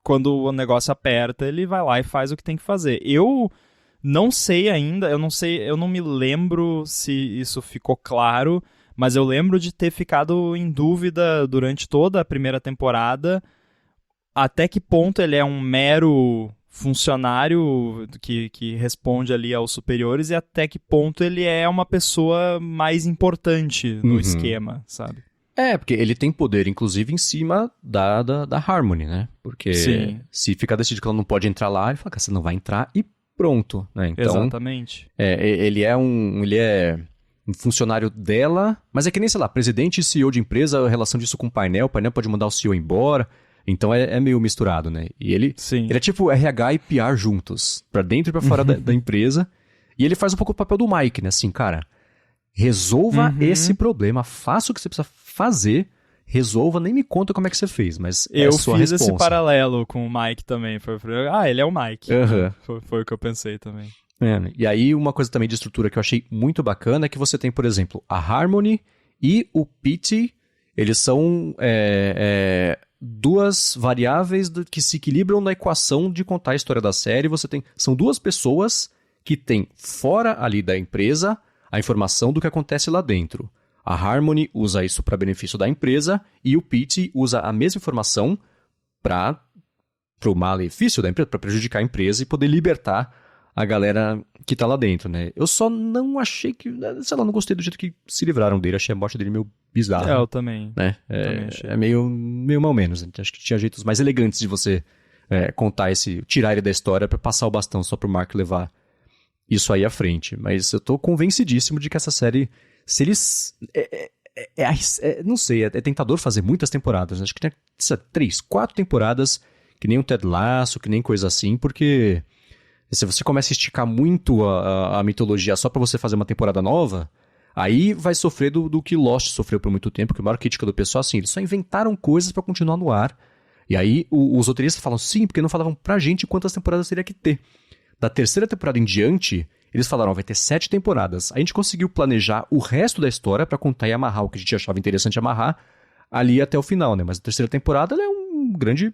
quando o negócio aperta, ele vai lá e faz o que tem que fazer. Eu não sei ainda, eu não me lembro se isso ficou claro, mas eu lembro de ter ficado em dúvida durante toda a primeira temporada até que ponto ele é um mero funcionário que responde ali aos superiores e até que ponto ele é uma pessoa mais importante no esquema, sabe? Porque ele tem poder, inclusive, em cima da Harmony, né? Porque se ficar decidido que ela não pode entrar lá, ele fala que você não vai entrar e pronto, né? Então, exatamente. Ele é um funcionário dela, mas é que nem, sei lá, presidente e CEO de empresa, a relação disso com o painel pode mandar o CEO embora, então é meio misturado, né? E ele é tipo RH e PR juntos, pra dentro e pra fora da empresa, e ele faz um pouco o papel do Mike, né? Assim, cara, resolva esse problema, faça o que você precisa fazer, resolva, nem me conta como é que você fez, mas eu sua fiz responsa. esse paralelo com o Mike também. Ele é o Mike. Foi o que eu pensei também. E aí, uma coisa também de estrutura que eu achei muito bacana é que você tem, por exemplo, a Harmony e o Pete, eles são duas variáveis que se equilibram na equação de contar a história da série. São duas pessoas que têm fora ali da empresa a informação do que acontece lá dentro. A Harmony usa isso para benefício da empresa e o Pete usa a mesma informação para o malefício da empresa, para prejudicar a empresa e poder libertar a galera que tá lá dentro, né? Eu só não achei que... Sei lá, não gostei do jeito que se livraram dele. Achei a morte dele meio bizarra. Eu também. Né? Também achei. É meio mal menos. Né? Acho que tinha jeitos mais elegantes de você tirar ele da história para passar o bastão só pro Mark levar isso aí à frente. Mas eu tô convencidíssimo de que essa série... Se eles... não sei, é tentador fazer muitas temporadas. Acho que tem 3, 4 temporadas, que nem um Ted Lasso, que nem coisa assim, porque se você começa a esticar muito a mitologia só pra você fazer uma temporada nova, aí vai sofrer do que Lost sofreu por muito tempo, que a maior crítica do pessoal, assim, eles só inventaram coisas pra continuar no ar. E aí os roteiristas falam, sim, porque não falavam pra gente quantas temporadas teria que ter. Da terceira temporada em diante... Eles falaram, vai ter 7 temporadas. A gente conseguiu planejar o resto da história pra contar e amarrar o que a gente achava interessante amarrar ali até o final, né? Mas a terceira temporada ela é um grande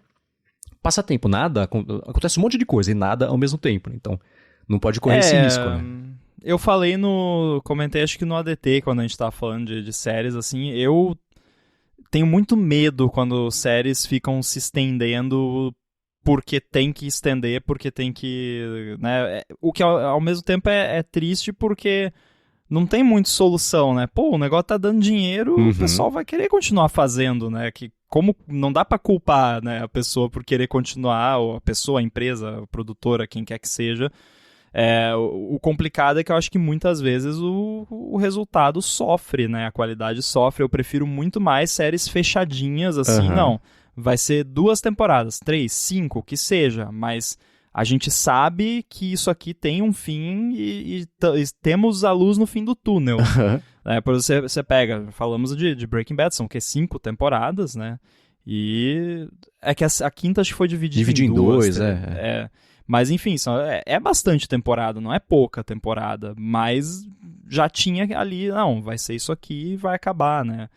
passatempo. Acontece um monte de coisa e nada ao mesmo tempo. Né? Então, não pode correr esse risco, né? Eu comentei acho que no ADT, quando a gente tava falando de séries, assim, eu tenho muito medo quando séries ficam se estendendo porque tem que estender, porque tem que... Né? O que ao mesmo tempo é triste porque não tem muita solução, né? Pô, o negócio tá dando dinheiro, Uhum. o pessoal vai querer continuar fazendo, né? Que como não dá pra culpar, né, a pessoa por querer continuar, ou a pessoa, a empresa, a produtora, quem quer que seja. O complicado é que eu acho que muitas vezes o resultado sofre, né? A qualidade sofre. Eu prefiro muito mais séries fechadinhas, assim, Aham. não. Vai ser 2 temporadas, 3, 5, que seja, mas a gente sabe que isso aqui tem um fim e temos a luz no fim do túnel. Por você pega, falamos de Breaking Bad, são 5 temporadas, né? E é que a quinta acho que foi dividida em duas. Mas enfim, é bastante temporada, não é pouca temporada, mas já tinha ali, não, vai ser isso aqui e vai acabar, né?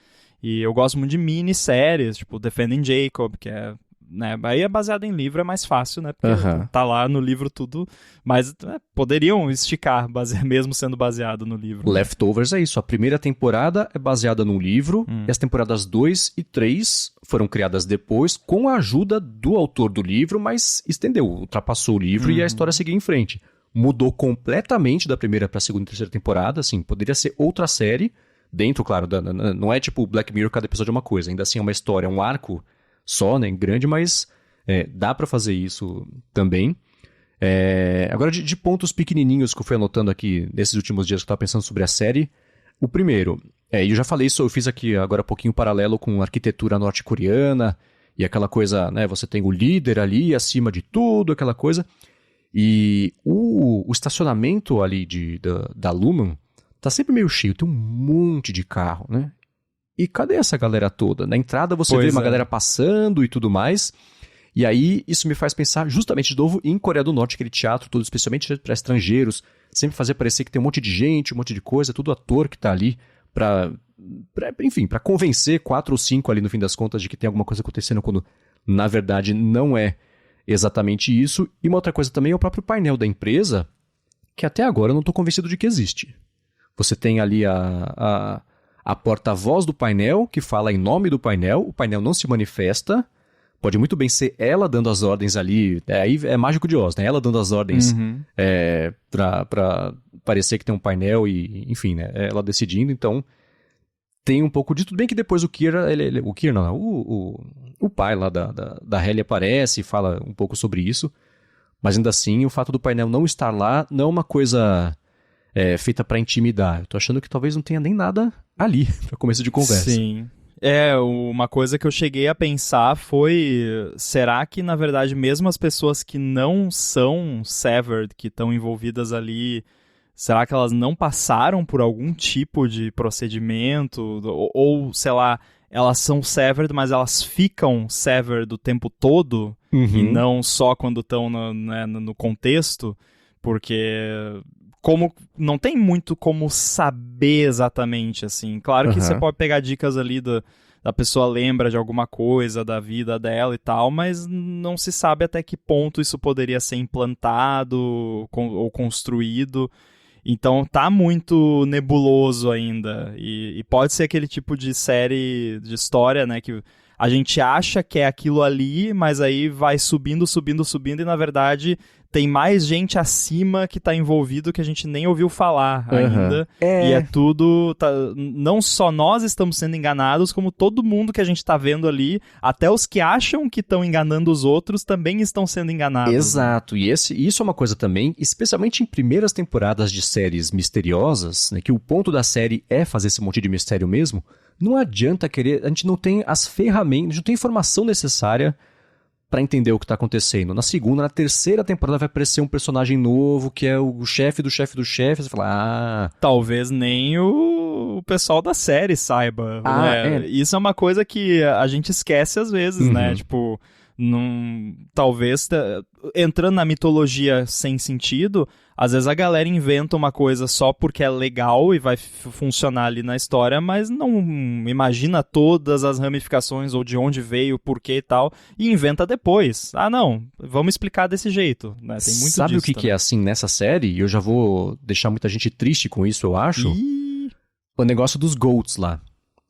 E eu gosto muito de minisséries, tipo Defending Jacob, que é, né, aí é baseado em livro, é mais fácil, né? Porque tá lá no livro tudo, mas poderiam esticar, mesmo sendo baseado no livro. Leftovers é isso, a primeira temporada é baseada num livro, e as temporadas 2 e 3 foram criadas depois com a ajuda do autor do livro, mas estendeu, ultrapassou o livro e a história seguiu em frente. Mudou completamente da primeira pra segunda e terceira temporada, assim, poderia ser outra série, dentro, claro, não é tipo Black Mirror, cada episódio é uma coisa, ainda assim é uma história, é um arco só, né, grande, mas dá pra fazer isso também. Agora, de pontos pequenininhos que eu fui anotando aqui nesses últimos dias que eu tava pensando sobre a série, o primeiro, eu já falei isso, eu fiz aqui agora um pouquinho paralelo com a arquitetura norte-coreana e aquela coisa, né, você tem o líder ali acima de tudo, aquela coisa, e o estacionamento ali da Lumen tá sempre meio cheio, tem um monte de carro, né? E cadê essa galera toda? Na entrada você vê uma galera passando e tudo mais. E aí isso me faz pensar justamente de novo em Coreia do Norte, aquele teatro todo, especialmente para estrangeiros, sempre fazer parecer que tem um monte de gente, um monte de coisa, tudo ator que tá ali enfim, para convencer 4 ou 5 ali no fim das contas de que tem alguma coisa acontecendo quando na verdade não é exatamente isso. E uma outra coisa também é o próprio painel da empresa, que até agora eu não tô convencido de que existe. Você tem ali a porta-voz do painel, que fala em nome do painel, o painel não se manifesta, pode muito bem ser ela dando as ordens ali, aí é mágico de Oz, né? Ela dando as ordens pra parecer que tem um painel e, enfim, né? Ela decidindo, então tem um pouco de tudo bem que depois o Kira, o pai lá da Hailey aparece e fala um pouco sobre isso, mas ainda assim o fato do painel não estar lá não é uma coisa feita pra intimidar. Eu tô achando que talvez não tenha nem nada ali pra começo de conversa. Sim. Uma coisa que eu cheguei a pensar foi, será que na verdade mesmo as pessoas que não são severed, que estão envolvidas ali, será que elas não passaram por algum tipo de procedimento? Ou sei lá, elas são severed, mas elas ficam severed o tempo todo? E não só quando estão no contexto? Porque como não tem muito como saber exatamente, assim. Claro que você pode pegar dicas ali da pessoa lembra de alguma coisa da vida dela e tal, mas não se sabe até que ponto isso poderia ser implantado ou construído. Então tá muito nebuloso ainda. E pode ser aquele tipo de série de história, né, que a gente acha que é aquilo ali, mas aí vai subindo, subindo, subindo, e na verdade tem mais gente acima que tá envolvido que a gente nem ouviu falar ainda. E é tudo... não só nós estamos sendo enganados, como todo mundo que a gente tá vendo ali, até os que acham que estão enganando os outros, também estão sendo enganados. Exato. Né? E isso é uma coisa também, especialmente em primeiras temporadas de séries misteriosas, né, que o ponto da série é fazer esse monte de mistério mesmo. Não adianta querer... A gente não tem as ferramentas, a gente não tem informação necessária pra entender o que tá acontecendo. Na segunda, na terceira temporada vai aparecer um personagem novo, que é o chefe do chefe do chefe. Você fala, talvez nem o pessoal da série saiba. Né? Isso é uma coisa que a gente esquece às vezes, né? Tipo, talvez entrando na mitologia sem sentido, às vezes a galera inventa uma coisa só porque é legal e vai funcionar ali na história, mas não imagina todas as ramificações ou de onde veio, porquê e tal, e inventa depois. Não, vamos explicar desse jeito. Né? Tem muito Sabe disso o que é assim nessa série? E eu já vou deixar muita gente triste com isso, eu acho. O negócio dos GOATs lá.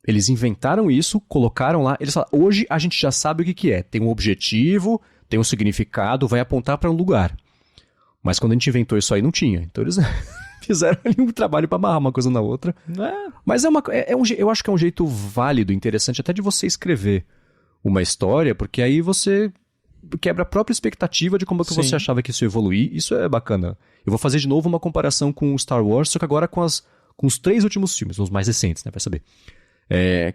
Eles inventaram isso, colocaram lá, eles falaram, hoje a gente já sabe o que é. Tem um objetivo, tem um significado, vai apontar para um lugar. Mas quando a gente inventou isso aí, não tinha. Então eles fizeram ali um trabalho pra amarrar uma coisa na outra. Mas eu acho que é um jeito válido, interessante até de você escrever uma história, porque aí você quebra a própria expectativa de como é que você achava que isso ia evoluir. Isso é bacana. Eu vou fazer de novo uma comparação com o Star Wars, só que agora com os 3 últimos filmes, os mais recentes, né? Vai saber.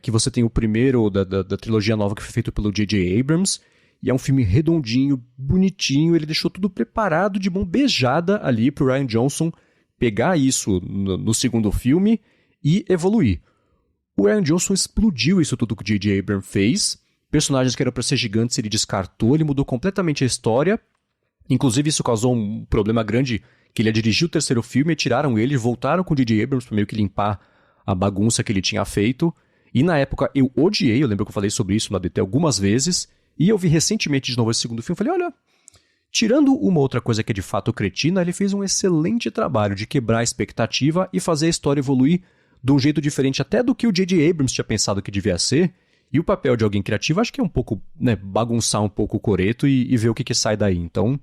Que você tem o primeiro da trilogia nova que foi feito pelo J.J. Abrams, e é um filme redondinho, bonitinho, ele deixou tudo preparado de mão beijada ali pro Rian Johnson pegar isso no segundo filme e evoluir. O Rian Johnson explodiu isso tudo que o J.J. Abrams fez. Personagens que eram pra ser gigantes ele descartou, ele mudou completamente a história. Inclusive isso causou um problema grande, que ele ia dirigir o terceiro filme, tiraram ele, voltaram com o J.J. Abrams pra meio que limpar a bagunça que ele tinha feito. E na época eu odiei, eu lembro que eu falei sobre isso na DT algumas vezes, e eu vi recentemente de novo esse segundo filme e falei, olha, tirando uma outra coisa que é de fato cretina, ele fez um excelente trabalho de quebrar a expectativa e fazer a história evoluir de um jeito diferente até do que o J.J. Abrams tinha pensado que devia ser. E o papel de alguém criativo acho que é um pouco, né, bagunçar um pouco o coreto e ver o que sai daí. Então,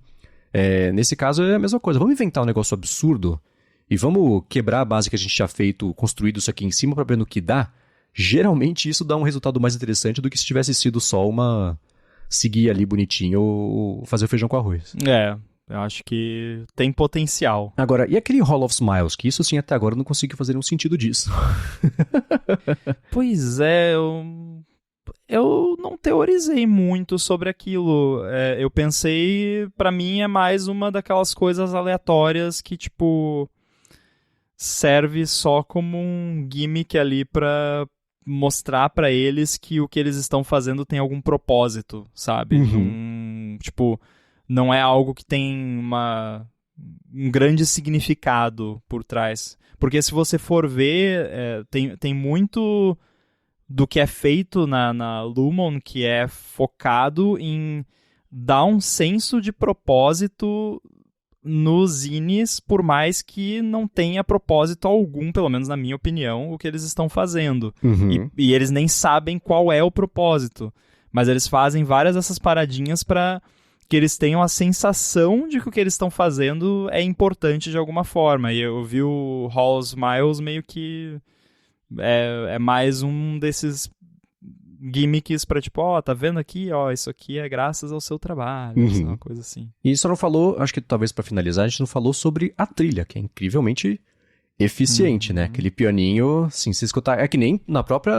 nesse caso é a mesma coisa. Vamos inventar um negócio absurdo e vamos quebrar a base que a gente tinha feito, construído isso aqui em cima para ver no que dá. Geralmente isso dá um resultado mais interessante do que se tivesse sido só seguir ali bonitinho ou fazer feijão com arroz. Eu acho que tem potencial. Agora, e aquele Hall of Smiles? Que isso, assim, até agora eu não consigo fazer nenhum sentido disso. Pois é, eu não teorizei muito sobre aquilo. Eu pensei, pra mim, é mais uma daquelas coisas aleatórias que, tipo, serve só como um gimmick ali pra mostrar pra eles que o que eles estão fazendo tem algum propósito, sabe? Não é algo que tem um grande significado por trás. Porque se você for ver, tem muito do que é feito na Lumon que é focado em dar um senso de propósito nos zines, por mais que não tenha propósito algum, pelo menos na minha opinião, o que eles estão fazendo. E eles nem sabem qual é o propósito. Mas eles fazem várias dessas paradinhas para que eles tenham a sensação de que o que eles estão fazendo é importante de alguma forma. E eu vi o Hall of Smiles meio que é mais um desses gimmicks pra tipo, tá vendo aqui? Isso aqui é graças ao seu trabalho, uma coisa assim. E só não falou, acho que talvez pra finalizar, a gente não falou sobre a trilha, que é incrivelmente eficiente, né? Aquele pianinho, assim, se escutar, é que nem no próprio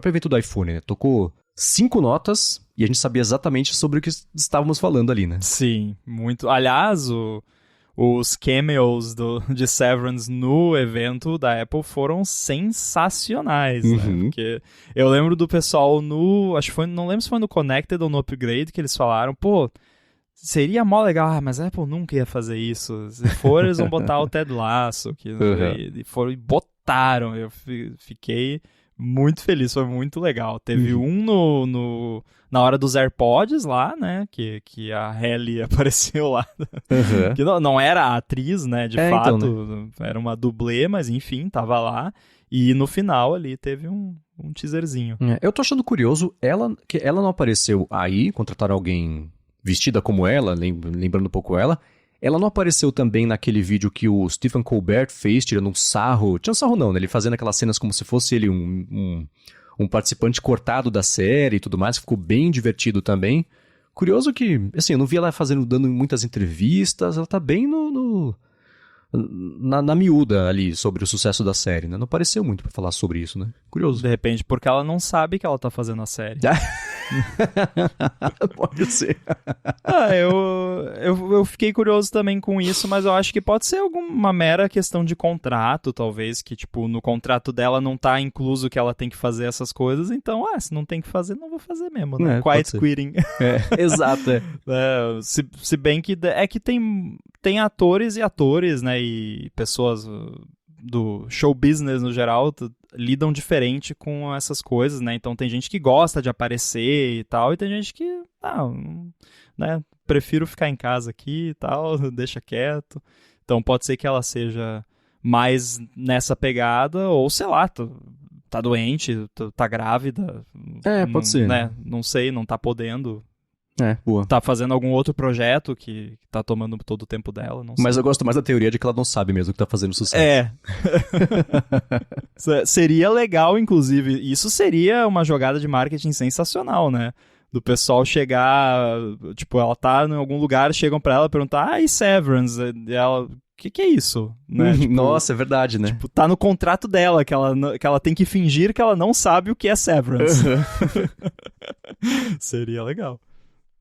evento do iPhone, né? Tocou 5 notas e a gente sabia exatamente sobre o que estávamos falando ali, né? Sim, muito. Aliás, os cameos de Severance no evento da Apple foram sensacionais, né? Porque eu lembro do pessoal não lembro se foi no Connected ou no Upgrade que eles falaram, seria mó legal, mas a Apple nunca ia fazer isso. Se for, eles vão botar o Ted Lasso, e botaram. Eu fiquei muito feliz, foi muito legal. Teve na hora dos AirPods lá, né, que a Hailey apareceu lá. Que não era a atriz, né, de fato, então, né? Era uma dublê, mas enfim, tava lá. E no final ali teve um teaserzinho. Eu tô achando curioso, que ela não apareceu aí, contrataram alguém vestida como ela, lembrando um pouco ela. Ela não apareceu também naquele vídeo que o Stephen Colbert fez, tirando um sarro. Tirando sarro não, né? Ele fazendo aquelas cenas como se fosse ele um participante cortado da série e tudo mais. Ficou bem divertido também. Curioso que, assim, eu não vi ela dando muitas entrevistas. Ela tá bem na miúda ali sobre o sucesso da série, né? Não apareceu muito pra falar sobre isso, né? Curioso. De repente, porque ela não sabe que ela tá fazendo a série. Pode ser. Eu fiquei curioso também com isso, mas eu acho que pode ser alguma mera questão de contrato, talvez, que, tipo, no contrato dela não tá incluso que ela tem que fazer essas coisas, então, se não tem que fazer, não vou fazer mesmo, né? Quiet quitting. Exato, se bem que tem atores e atores, né, e pessoas do show business no geral lidam diferente com essas coisas, né? Então tem gente que gosta de aparecer e tal, e tem gente que, né, prefiro ficar em casa aqui e tal, deixa quieto. Então pode ser que ela seja mais nessa pegada, ou sei lá, tá doente, tá grávida. Pode ser. Né? Não sei, não tá podendo Boa. Tá fazendo algum outro projeto que tá tomando todo o tempo dela, não sei. Mas eu gosto mais da teoria de que ela não sabe mesmo que tá fazendo sucesso. Seria legal, inclusive. Isso seria uma jogada de marketing sensacional, né? Do pessoal chegar, tipo, ela tá em algum lugar, chegam pra ela e perguntar, e Severance? E ela, o que é isso? Né? Tipo, nossa, é verdade, né? Tipo, tá no contrato dela, que ela tem que fingir que ela não sabe o que é Severance. Seria legal.